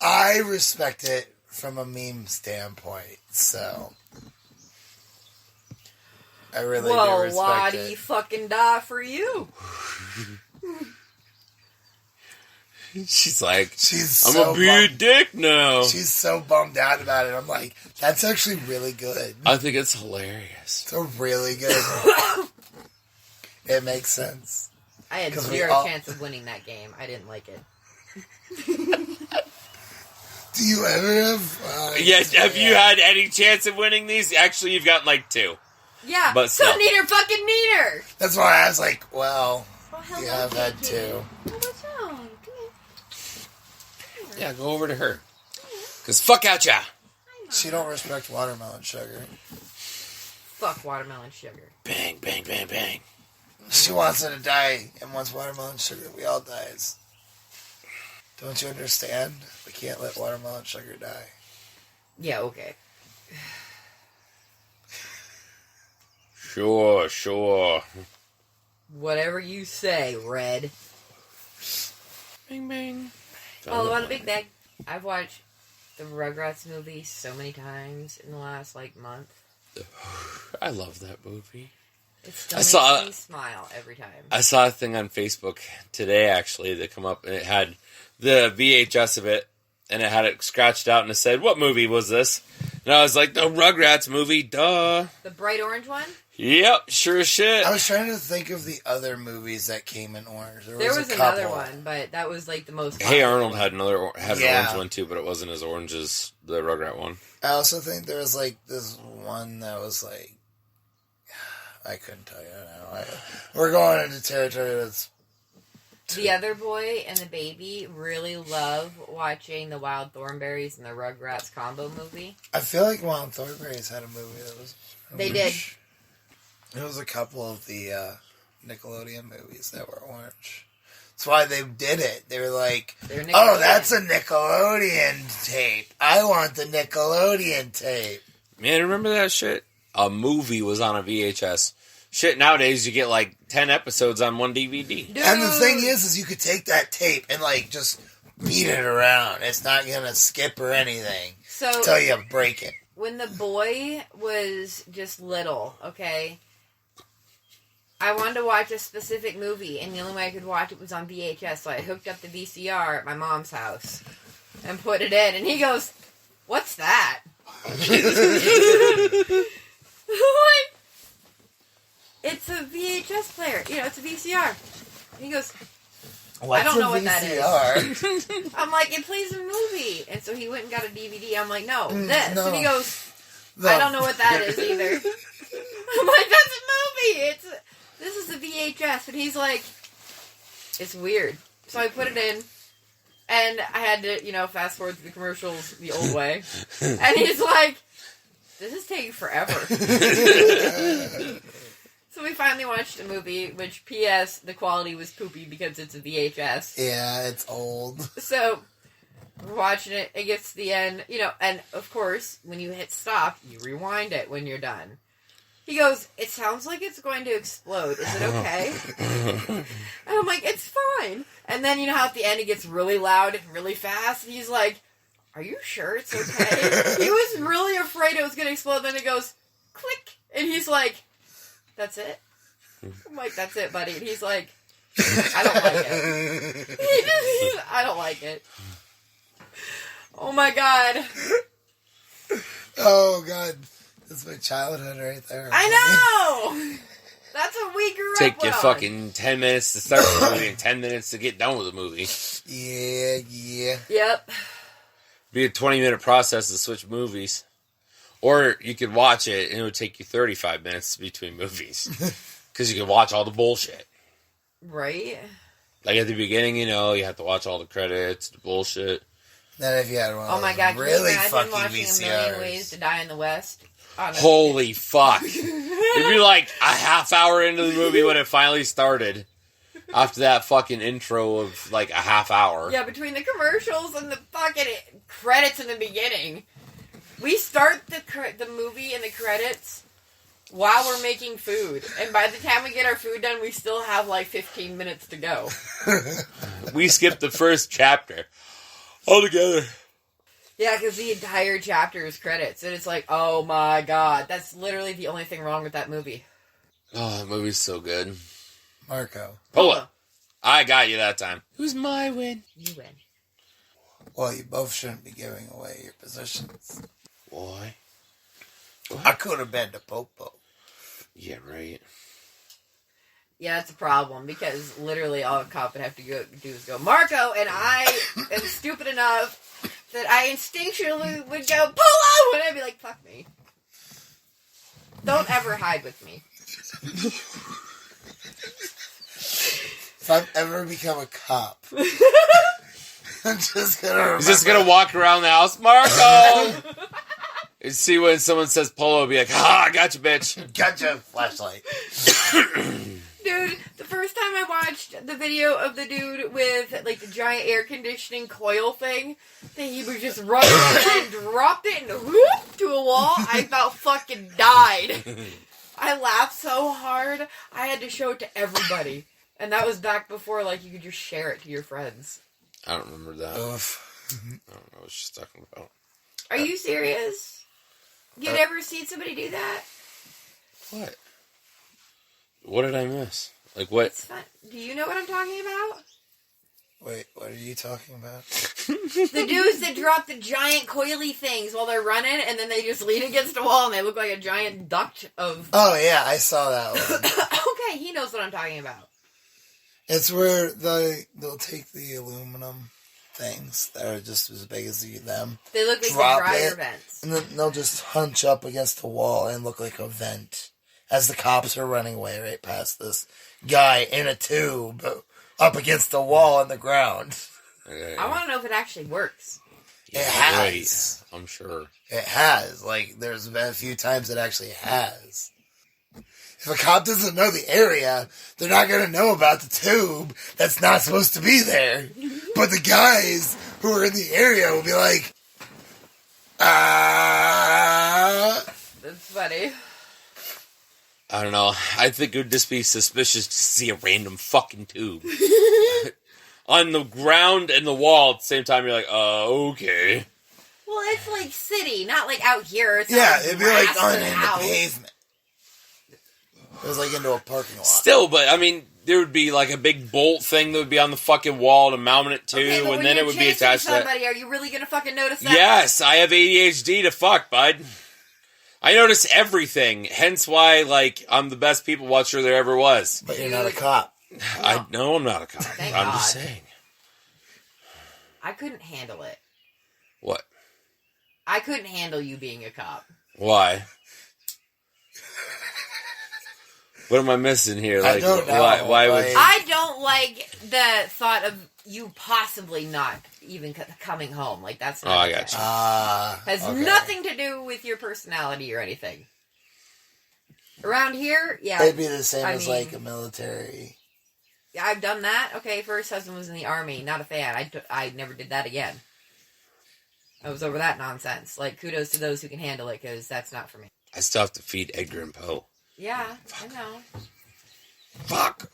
I respect it from a meme standpoint, so I really do respect it. Well, why do you fucking die for you? She's like, I'm so gonna be a dick now. She's so bummed out about it. I'm like, that's actually really good. I think it's hilarious. It's a really good. It makes sense. I had zero chance of winning that game. I didn't like it. Do you ever have... yes, have you had any chance of winning these? Actually, you've gotten like 2. Yeah, but so neater fucking neater. That's why I was like, well, yeah, I've had 2. Yeah, go over to her. Because fuck out ya. She don't respect watermelon sugar. Fuck watermelon sugar. Bang, bang, bang, bang. She wants it to die and wants watermelon sugar. We all dies. Don't you understand? We can't let watermelon sugar die. Yeah, okay. Sure. Whatever you say, Red. Bang, bang. All on a big bag. I've watched the Rugrats movie so many times in the last, month. I love that movie. It still makes me smile every time. I saw a thing on Facebook today, actually, that come up, and it had the VHS of it, and it had it scratched out, and it said, what movie was this? And I was like, the Rugrats movie, duh. The bright orange one? Yep, sure as shit. I was trying to think of the other movies that came in orange. There was another one, but that was the most. Hey Arnold had an orange one too, but it wasn't as orange as the Rugrat one. I also think there was this one that was I couldn't tell you now. We're going into territory that's. The other boy and the baby really love watching the Wild Thornberrys and the Rugrats combo movie. I feel like Wild Thornberrys had a movie that was. They did. There was a couple of the Nickelodeon movies that were orange. That's why they did it. They were like, oh, that's a Nickelodeon tape. I want the Nickelodeon tape. Man, remember that shit? A movie was on a VHS. Shit, nowadays you get 10 episodes on one DVD. Dude. And the thing is you could take that tape and just beat it around. It's not going to skip or anything until you break it. When the boy was just little, okay, I wanted to watch a specific movie, and the only way I could watch it was on VHS, so I hooked up the VCR at my mom's house and put it in, and he goes, what's that? It's a VHS player. It's a VCR. And he goes, I don't know what that is. I'm like, it plays a movie. And so he went and got a DVD. I'm like, no, this. No. And he goes, I don't know what that is either. I'm like, that's a movie. This is a VHS. And he's like, it's weird. So I put it in. And I had to, fast forward to the commercials the old way. And he's like, this is taking forever. So we finally watched a movie, which, P.S., the quality was poopy because it's a VHS. Yeah, it's old. So, we're watching it, it gets to the end, and of course, when you hit stop, you rewind it when you're done. He goes, it sounds like it's going to explode. Is it okay? And I'm like, it's fine. And then, how at the end it gets really loud and really fast? And he's like, are you sure it's okay? He was really afraid it was going to explode. Then it goes, click. And he's like, that's it? I'm like, that's it, buddy. And he's like, I don't like it. I don't like it. Oh, my God. Oh, God. That's my childhood right there. I know! That's what we grew up with. Take you fucking 10 minutes to start the movie and 10 minutes to get done with the movie. Yeah. Yep. Be a 20-minute process to switch movies. Or you could watch it and it would take you 35 minutes between movies. Because you could watch all the bullshit. Right? Like at the beginning, you have to watch all the credits, the bullshit. Then if you had one oh my God, really can you imagine watching VCRs. A Million Ways to Die in the West? Holy fuck. It'd be like a half hour into the movie when it finally started. After that fucking intro of like a half hour. Yeah, between the commercials and the fucking credits in the beginning. We start the movie and the credits while we're making food. And by the time we get our food done, we still have like 15 minutes to go. We skipped the first chapter altogether. Yeah, because the entire chapter is credits. And it's like, oh my God. That's literally the only thing wrong with that movie. Oh, that movie's so good. Marco. Polo. I got you that time. Who's my win? You win. Well, you both shouldn't be giving away your positions. Why? I could have been the Popo. Yeah, right. Yeah, that's a problem, because literally all a cop would have to do is go, Marco, and I am stupid enough that I instinctually would go, Polo! And I'd be like, fuck me. Don't ever hide with me. If I've ever become a cop, I'm just gonna remember. He's just gonna walk around the house, Marco! And see when someone says Polo, be like, I got you, bitch. Gotcha, flashlight. Dude, the first time I watched the video of the dude with, like, the giant air conditioning coil thing, that he was just running and dropped it and whoop to a wall, I about fucking died. I laughed so hard, I had to show it to everybody. And that was back before, like, you could just share it to your friends. I don't remember that. Oof. I don't know what she's talking about. Are you serious? You'd ever seen somebody do that? What? What did I miss? Like what? It's fun. Do you know what I'm talking about? Wait, what are you talking about? The dudes that drop the giant coily things while they're running, and then they just lean against a wall, and they look like a giant duct of... Oh, yeah, I saw that one. Okay, he knows what I'm talking about. It's where they'll take the aluminum things that are just as big as them. They look like the drop dryer it, vents. And then they'll just hunch up against the wall and look like a vent. As the cops are running away right past this guy in a tube up against the wall on the ground. I want to know if it actually works. Yeah, it has. Right. I'm sure. It has. Like, there's been a few times it actually has. If a cop doesn't know the area, they're not going to know about the tube that's not supposed to be there. But the guys who are in the area will be like, That's funny. I don't know. I think it would just be suspicious to see a random fucking tube. On the ground and the wall at the same time. You're like, okay. Well, it's like city, not like out here. It's yeah, like it'd be like on the in the pavement. It was like into a parking lot. Still, but I mean, there would be like a big bolt thing that would be on the fucking wall to mount it to, Okay, and then it would be attached to that. Are you really going to fucking notice that? Yes, I have ADHD to fuck, bud. I notice everything, hence why, like, I'm the best people watcher there ever was. But you're not a cop. I know I'm not a cop. Thank I'm God. just saying. I couldn't handle it. What? I couldn't handle you being a cop. Why? What am I missing here? Like, I don't know. Why would you... I don't like the thought of you possibly not even coming home. Like, that's not I got you. Has nothing to do with your personality or anything. Around here, yeah. It'd be the same as like a military. Yeah, I've done that. Okay, first husband was in the Army. Not a fan. I never did that again. I was over that nonsense. Like, kudos to those who can handle it, because that's not for me. I still have to feed Edgar and Poe. Yeah, fuck. I know. Fuck.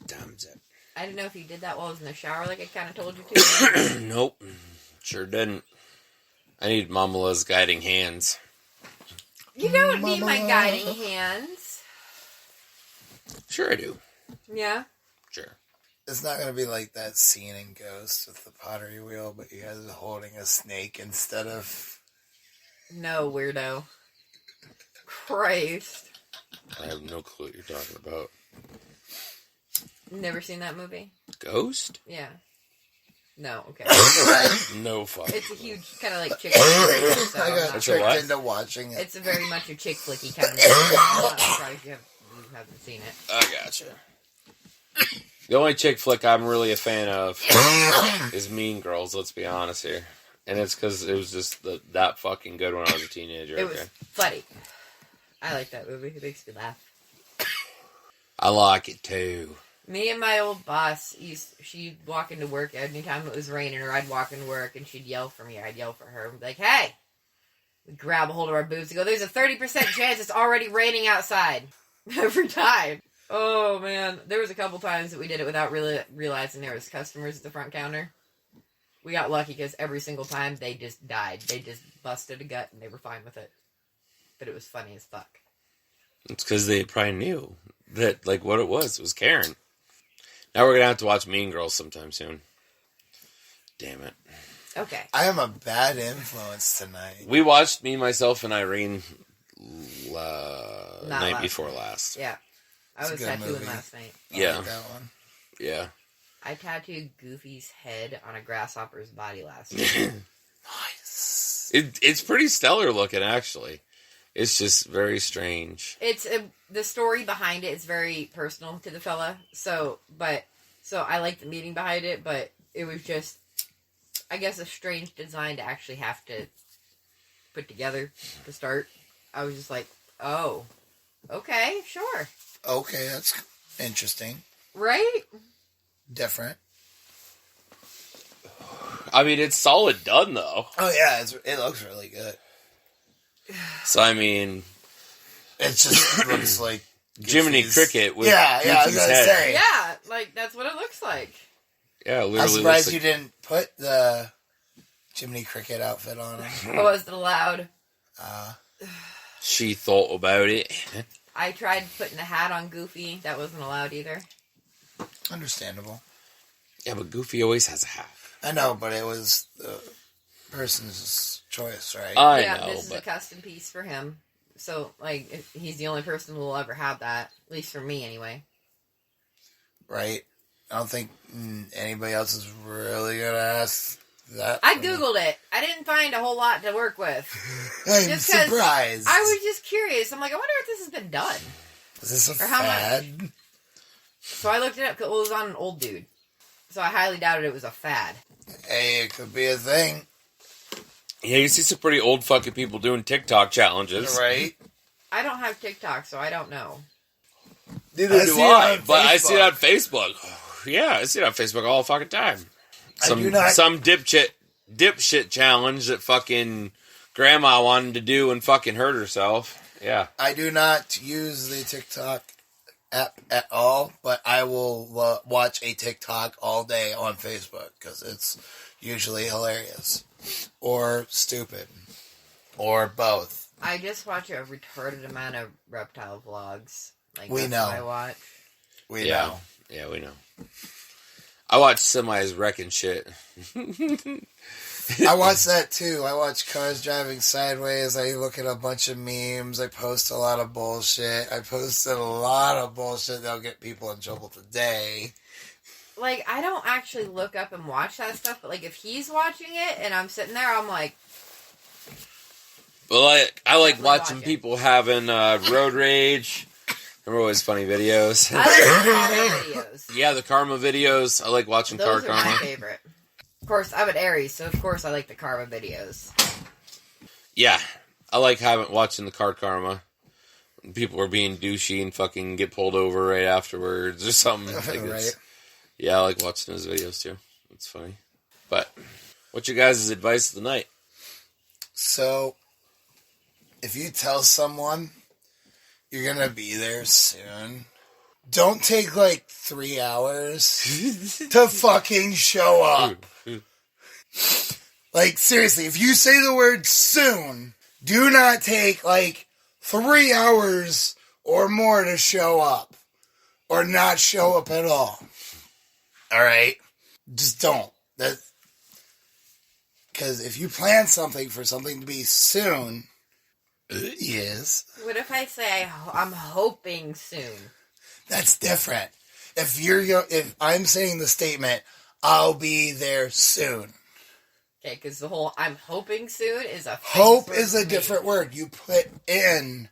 Damn it. I didn't know if you did that while I was in the shower, like I kind of told you to. Nope. Sure didn't. I need Mamala's guiding hands. You don't need my guiding hands. Sure I do. Yeah? Sure. It's not going to be like that scene in Ghost with the pottery wheel, but you guys are holding a snake instead of... No, weirdo. Christ. I have no clue what you're talking about. Never seen that movie? Ghost? Yeah. No, okay. No fuck. It's a huge kind of like chick flick. So I got tricked into watching it. It's a very much a chick flicky kind of movie. I'm surprised you haven't seen it. I gotcha. The only chick flick I'm really a fan of is Mean Girls, let's be honest here. And it's because it was just that fucking good when I was a teenager. It was funny. I like that movie. It makes me laugh. I like it too. Me and my old boss, she'd walk into work anytime it was raining, or I'd walk into work and she'd yell for me. I'd yell for her and be like, hey! We'd grab a hold of our boobs and go, there's a 30% chance it's already raining outside. Every time. Oh, man. There was a couple times that we did it without really realizing there was customers at the front counter. We got lucky because every single time they just died. They just busted a gut and they were fine with it. But it was funny as fuck. It's because they probably knew that, like, what it was Karen. Now we're going to have to watch Mean Girls sometime soon. Damn it. Okay. I am a bad influence tonight. We watched Me, Myself, and Irene night before last. Yeah. I was tattooing last night. Yeah. Like that one. Yeah. I tattooed Goofy's head on a grasshopper's body last night. Nice. It's pretty stellar looking, actually. It's just very strange. It's the story behind it is very personal to the fella. So I like the meaning behind it, but it was just, I guess, a strange design to actually have to put together to start. I was just like, oh, okay, sure. Okay, that's interesting. Right? Different. I mean, it's solid done, though. Oh, yeah, it looks really good. So, I mean... It just looks like... Jiminy Cricket with I was going to say. Yeah, like, that's what it looks like. Yeah, literally. I'm surprised you didn't put the Jiminy Cricket outfit on him. I wasn't allowed. She thought about it. I tried putting a hat on Goofy. That wasn't allowed either. Understandable. Yeah, but Goofy always has a hat. I know, but it was the person's choice, right? I know, this is a custom piece for him. So, like, he's the only person who will ever have that. At least for me, anyway. Right? I don't think anybody else is really going to ask that. I Googled it. I didn't find a whole lot to work with. I'm Just 'cause surprised. I was just curious. I'm like, I wonder if this has been done. Is this a Or how fad? much? So I looked it up. It was on an old dude. So I highly doubted it was a fad. Hey, it could be a thing. Yeah, you see some pretty old fucking people doing TikTok challenges. Right? I don't have TikTok, so I don't know. Neither do I, but I see it on Facebook. Yeah, I see it on Facebook all the fucking time. Some dipshit challenge that fucking grandma wanted to do and fucking hurt herself. Yeah. I do not use the TikTok app at all, but I will watch a TikTok all day on Facebook because it's usually hilarious or stupid or both. I just watch a retarded amount of reptile vlogs. Like, We that's know. what I watch. We know. Yeah, we know. I watch semis wrecking shit. I watch that too. I watch cars driving sideways. I look at a bunch of memes. I post a lot of bullshit. I posted a lot of bullshit that'll get people in trouble today. Like, I don't actually look up and watch that stuff, but, like, if he's watching it and I'm sitting there, I'm like... But I like watching watch it. people having road rage. Remember always funny videos? I like the karma videos. Yeah, the karma videos. I like watching Those car are karma. my favorite. Of course, I'm an Aries, so of course I like the karma videos. Yeah, I like watching the car karma. People are being douchey and fucking get pulled over right afterwards or something. Right. Yeah, I like watching those videos too. It's funny. But what's your guys' advice of the night? So, if you tell someone you're going to be there soon, don't take 3 hours to fucking show up. Seriously, if you say the word soon, do not take 3 hours or more to show up. Or not show up at all. Alright? Just don't. Because if you plan something for something to be soon, yes. What if I say I'm hoping soon? That's different. If I'm saying the statement, I'll be there soon. Okay, because the whole I'm hoping soon is a hope is a different word. You put in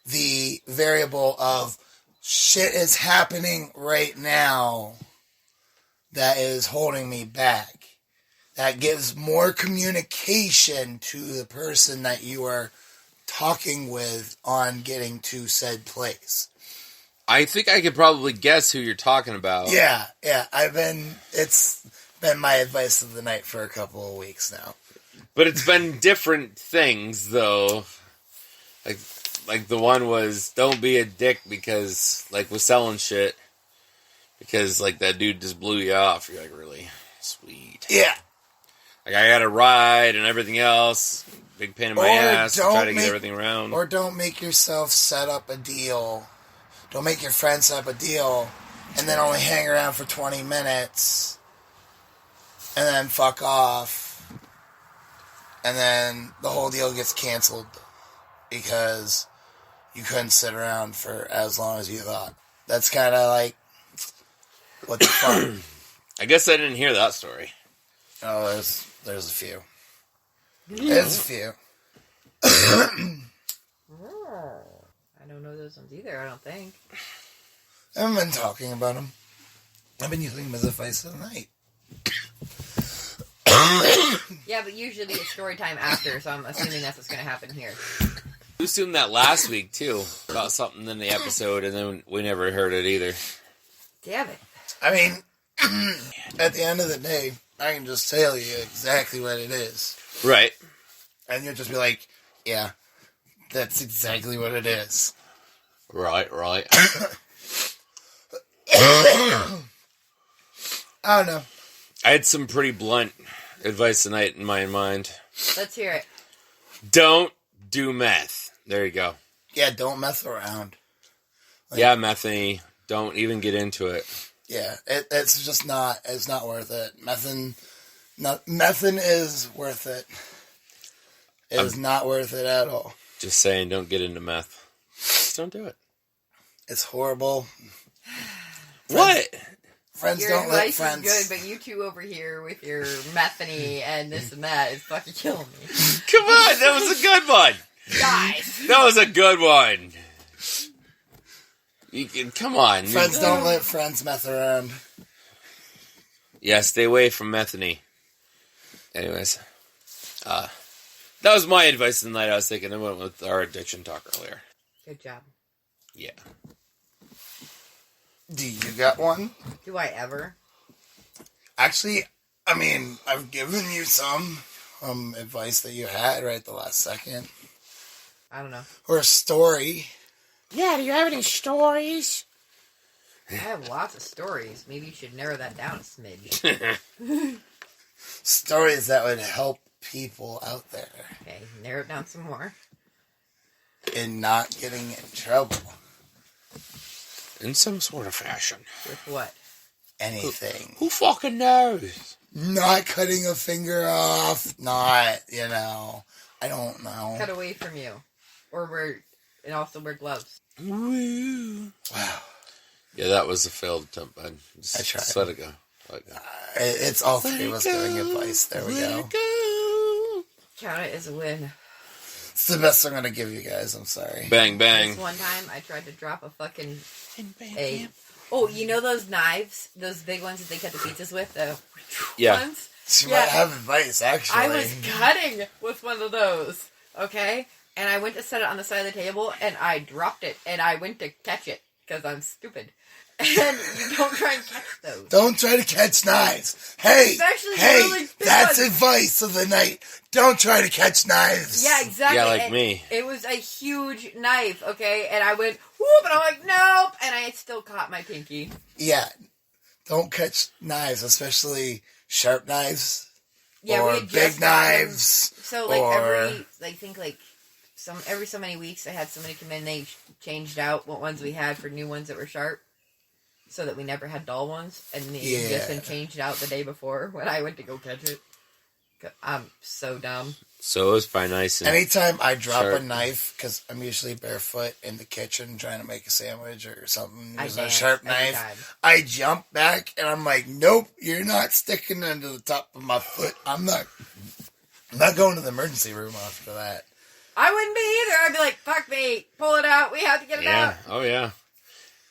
the variable of shit is happening right now that is holding me back. That gives more communication to the person that you are talking with on getting to said place. I think I could probably guess who you're talking about. Yeah. It's been my advice of the night for a couple of weeks now. But it's been different things, though. Like the one was, don't be a dick because, with selling shit, because, that dude just blew you off. You're really? Sweet. Yeah. I got a ride and everything else. Big pain in my ass. Try to get everything around. Or don't make yourself set up a deal. Don't make your friend set up a deal and then only hang around for 20 minutes and then fuck off. And then the whole deal gets canceled because you couldn't sit around for as long as you thought. That's kind of what the fuck? I guess I didn't hear that story. Oh, there's a few. There's a few. I don't know those ones either, I don't think. I haven't been talking about them. I've been using them as advice of the night. Yeah, but usually it's story time after, so I'm assuming that's what's going to happen here. We assumed that last week, too, about something in the episode, and then we never heard it either. Damn it. I mean, at the end of the day, I can just tell you exactly what it is. Right. And you'll just be like, yeah, that's exactly what it is. Right. I don't know. I had some pretty blunt advice tonight in my mind. Let's hear it. Don't do meth. There you go. Yeah, don't mess around. Methany. Don't even get into it. Yeah, it's just not. It's not worth it. Methin is worth it. It is not worth it at all. Just saying, don't get into meth. Just don't do it. It's horrible. What? Friends your don't let friends. Is good, but you two over here with your methany and this and that is fucking killing me. Come on, that was a good one. Guys, that was a good one. Come on. Friends don't let friends mess around. Yeah, stay away from methany. Anyways, that was my advice tonight. I was thinking I went with our addiction talk earlier. Good job. Yeah. Do you got one? Do I ever? Actually, I mean, I've given you some advice that you had right at the last second. I don't know. Or a story. Yeah, do you have any stories? I have lots of stories. Maybe you should narrow that down a smidge. Stories that would help people out there. Okay, narrow it down some more. In not getting in trouble. In some sort of fashion. With what? Anything. Who fucking knows? Not cutting a finger off. Not, I don't know. Cut away from you. And also wear gloves. Woo. Wow. Yeah, that was a failed attempt, bud. I tried. Just let it go. It's all three of us giving advice. There we go. Count it as a win. It's the best I'm going to give you guys. I'm sorry. Bang, bang. This one time, I tried to drop a fucking... Oh, you know those knives? Those big ones that they cut the pizzas with? The ones? She might have advice, actually. I was cutting with one of those. Okay? And I went to set it on the side of the table, and I dropped it, and I went to catch it, because I'm stupid. And you don't try and catch those. Don't try to catch knives. Hey, really that's advice of the night. Don't try to catch knives. Yeah, exactly. Yeah, like me. It was a huge knife, okay? And I went, whoop, and I'm like, nope. And I still caught my pinky. Yeah. Don't catch knives, especially sharp knives. Yeah, or we had big knives. So, like, every so many weeks, I had somebody come in, they changed out what ones we had for new ones that were sharp. So that we never had dull ones, and they just been changed out the day before when I went to go catch it. I'm so dumb. So it was probably nice. Anytime I drop a knife, because I'm usually barefoot in the kitchen trying to make a sandwich or something, there's a sharp knife, I jump back and I'm like, nope, you're not sticking into the top of my foot. I'm not going to the emergency room after that. I wouldn't be either. I'd be like, fuck me, pull it out, we have to get it out. Oh yeah.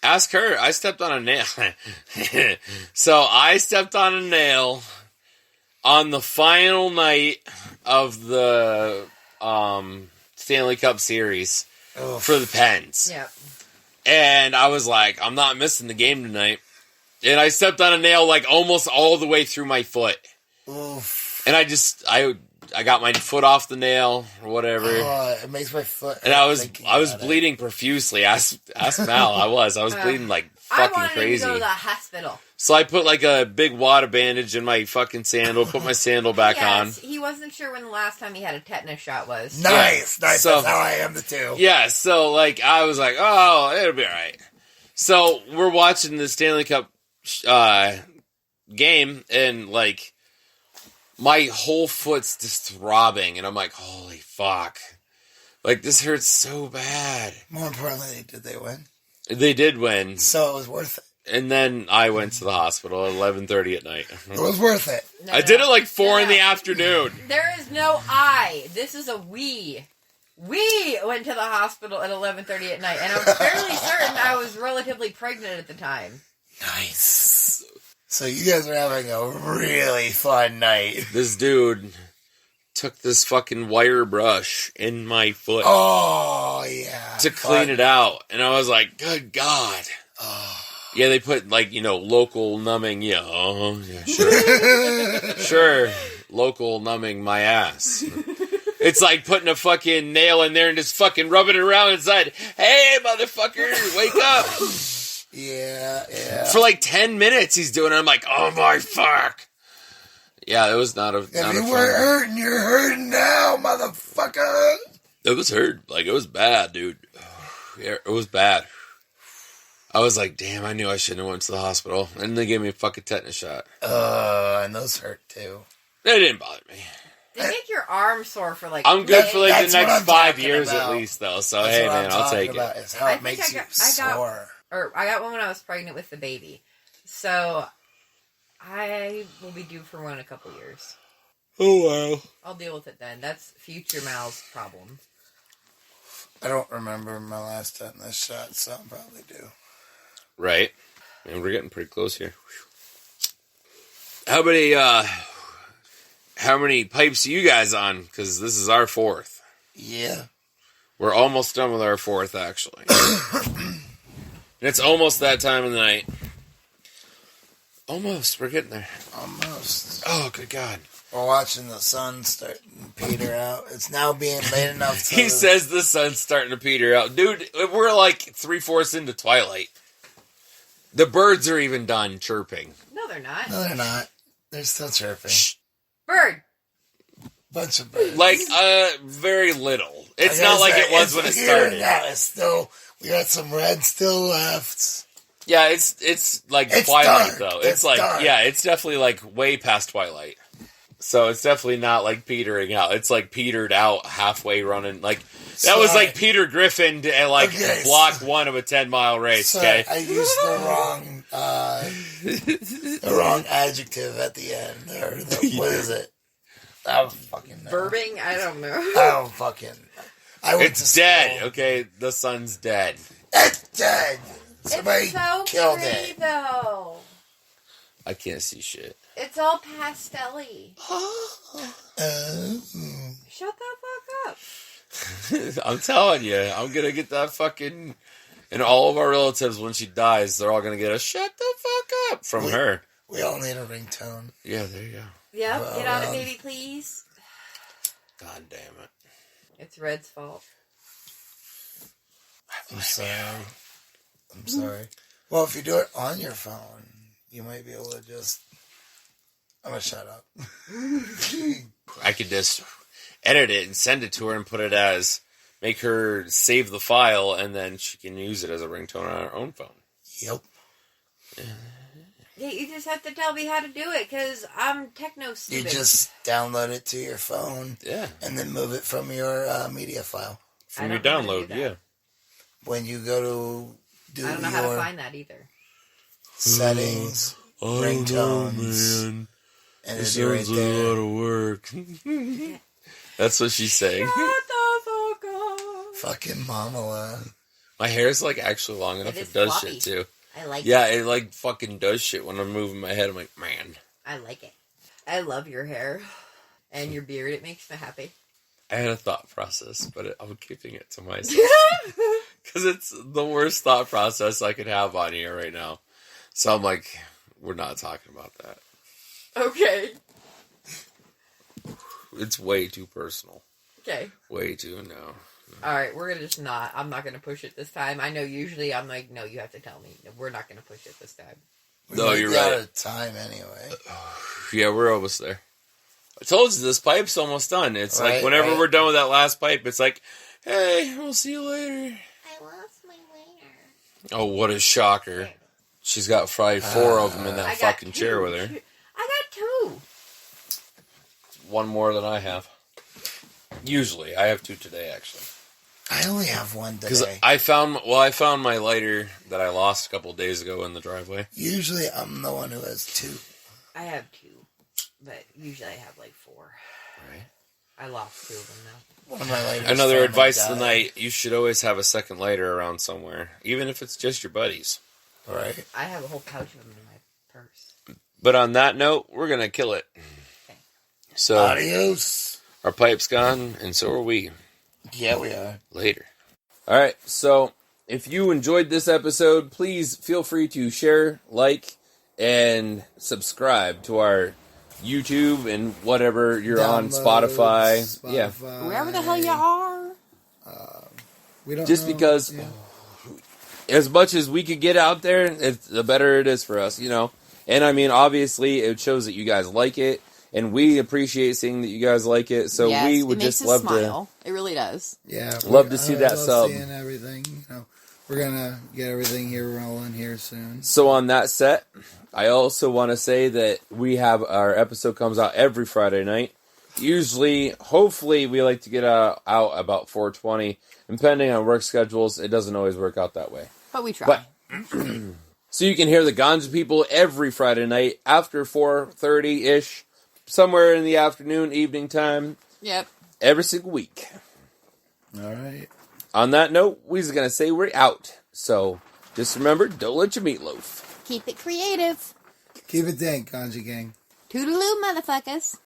Ask her. I stepped on a nail. So I stepped on a nail on the final night of the Stanley Cup Series for the Pens. Yeah. And I was like, I'm not missing the game tonight. And I stepped on a nail like almost all the way through my foot. Oof. And I got my foot off the nail or whatever. Oh, it makes my foot hurt. And I was bleeding profusely. Ask Mal. I was bleeding like fucking crazy. I wanted to go to the hospital. So I put like a big wad of bandage in my fucking sandal, put my sandal back on. He wasn't sure when the last time he had a tetanus shot was. Nice. So, that's how I am too. Yeah, so like I was like, oh, it'll be alright. So we're watching the Stanley Cup game, and like my whole foot's just throbbing, and I'm like, holy fuck. Like, this hurts so bad. More importantly, did they win? They did win. So it was worth it. And then I went to the hospital at 11:30 at night. It was worth it. I did it like 4 in the afternoon. There is no I. This is a we. We went to the hospital at 11:30 at night, and I'm fairly certain I was relatively pregnant at the time. Nice. So you guys are having a really fun night. This dude took this fucking wire brush in my foot. Oh, yeah. To clean it out. And I was like, good God. Oh. Yeah, they put, like, local numbing. Yeah, sure. Sure, local numbing my ass. It's like putting a fucking nail in there and just fucking rubbing it around inside. Hey, motherfucker, wake up. Yeah. For like 10 minutes he's doing it. I'm like, oh my fuck. Yeah, it was not a... If you weren't hurting, you're hurting now, motherfucker. It was hurt. Like, it was bad, dude. Yeah, it was bad. I was like, damn, I knew I shouldn't have went to the hospital. And they gave me a fucking tetanus shot. And those hurt, too. They didn't bother me. They make your arm sore for like... I'm good for like the next 5 years at least, though. So, that's hey, man, I'll take it. Is how it makes you sore. I got one when I was pregnant with the baby. So, I will be due for one in a couple years. Oh, wow. I'll deal with it then. That's future Mal's problem. I don't remember my last tetanus shot, so I'll probably do. Right. And we're getting pretty close here. How many pipes are you guys on? Because this is our 4th. Yeah. We're almost done with our 4th, actually. And it's almost that time of the night. Almost. We're getting there. Almost. Oh, good God. We're watching the sun start to peter out. It's now being late enough so He says the sun's starting to peter out. Dude, we're like 3/4 into twilight. The birds are even done chirping. No, they're not. No, they're not. They're still chirping. Shh. Bird. Bunch of birds. Like, very little. It's not like it was when it started. Now. It's still, we got some red still left. Yeah, it's like it's twilight, dark. though. It's like, dark. Yeah, it's definitely like way past twilight. So it's definitely not like petering out. It's like petered out halfway running. Like, that was like Peter Griffin at like block 1 of a 10-mile race, okay? I used the wrong adjective at the end. Or what is it? I don't fucking know. Verbing? I don't know. I don't fucking know. It's dead, okay? The sun's dead. It's dead. Somebody it's so killed pretty, it. Though. I can't see shit. It's all pastel-y. Oh. Shut the fuck up. I'm telling you, I'm going to get that fucking... And all of our relatives, when she dies, they're all going to get a shut the fuck up from her. We all need a ringtone. Yeah, there you go. Yep, get on it, baby, please. God damn it. It's Red's fault. I'm sorry. Well, if you do it on your phone, you might be able to just... I'm going to shut up. I could just edit it and send it to her and put it as... Make her save the file, and then she can use it as a ringtone on her own phone. Yep. Yeah, you just have to tell me how to do it, because I'm techno stupid. You just download it to your phone. Yeah. And then move it from your media file. From your download, yeah. When you go to do I don't know how to find that either. Settings, ringtones, man. And it'll be right there. A lot of work. That's what she's saying. Shut the fuck up. Fucking Mamala. My hair's like actually long enough. It does floppy. shit too. I like it. Yeah, it like fucking does shit when I'm moving my head. I'm like, man. I like it. I love your hair. And your beard. It makes me happy. I had a thought process, but I'm keeping it to myself. Because it's the worst thought process I could have on here right now. So I'm like, we're not talking about that. Okay. It's way too personal. Okay. Way too, no. Alright, we're gonna just not. I'm not gonna push it this time. I know usually I'm like, no, you have to tell me. We're not gonna push it this time. No, you're right. Out of time anyway. Yeah, we're almost there. I told you, this pipe's almost done. It's like, whenever we're done with that last pipe, it's like, hey, we'll see you later. I lost my wiener. Oh, what a shocker. She's got probably 4 of them in that fucking chair with her. I got 2. One more than I have. Usually. I have 2 today, actually. I only have 1 today. Because I found my lighter that I lost a couple of days ago in the driveway. Usually I'm the one who has 2. I have 2. But usually I have like 4. Right. I lost 2 of them now. One of my lighters Another advice of the night, you should always have a second lighter around somewhere. Even if it's just your buddies. Right. I have a whole pouch of them in my purse. But on that note, we're going to kill it. Okay. So, adios. Our pipe's gone, and so are we. Yeah, we are. Later. Alright, so if you enjoyed this episode, please feel free to share, like, and subscribe to our YouTube and whatever you're on, Spotify. Yeah. Wherever the hell you are. We don't Just know. because as much as we could get out there, the better it is for us, you know. And I mean, obviously, it shows that you guys like it. And we appreciate seeing that you guys like it, so yes, we would just love smile. It really does. Yeah, love to see that sub. Seeing everything, you know, we're gonna get everything here rolling here soon. So on that set, I also want to say that we have our episode comes out every Friday night. Usually, hopefully, we like to get out about 4:20. Depending on work schedules, it doesn't always work out that way. But we try. So you can hear the Ganja People every Friday night after 4:30-ish. Somewhere in the afternoon, evening time. Yep. Every single week. All right. On that note, we're just going to say we're out. So, just remember, don't let your meatloaf. Keep it creative. Keep it dank, Ganja Gang. Toodaloo, motherfuckers.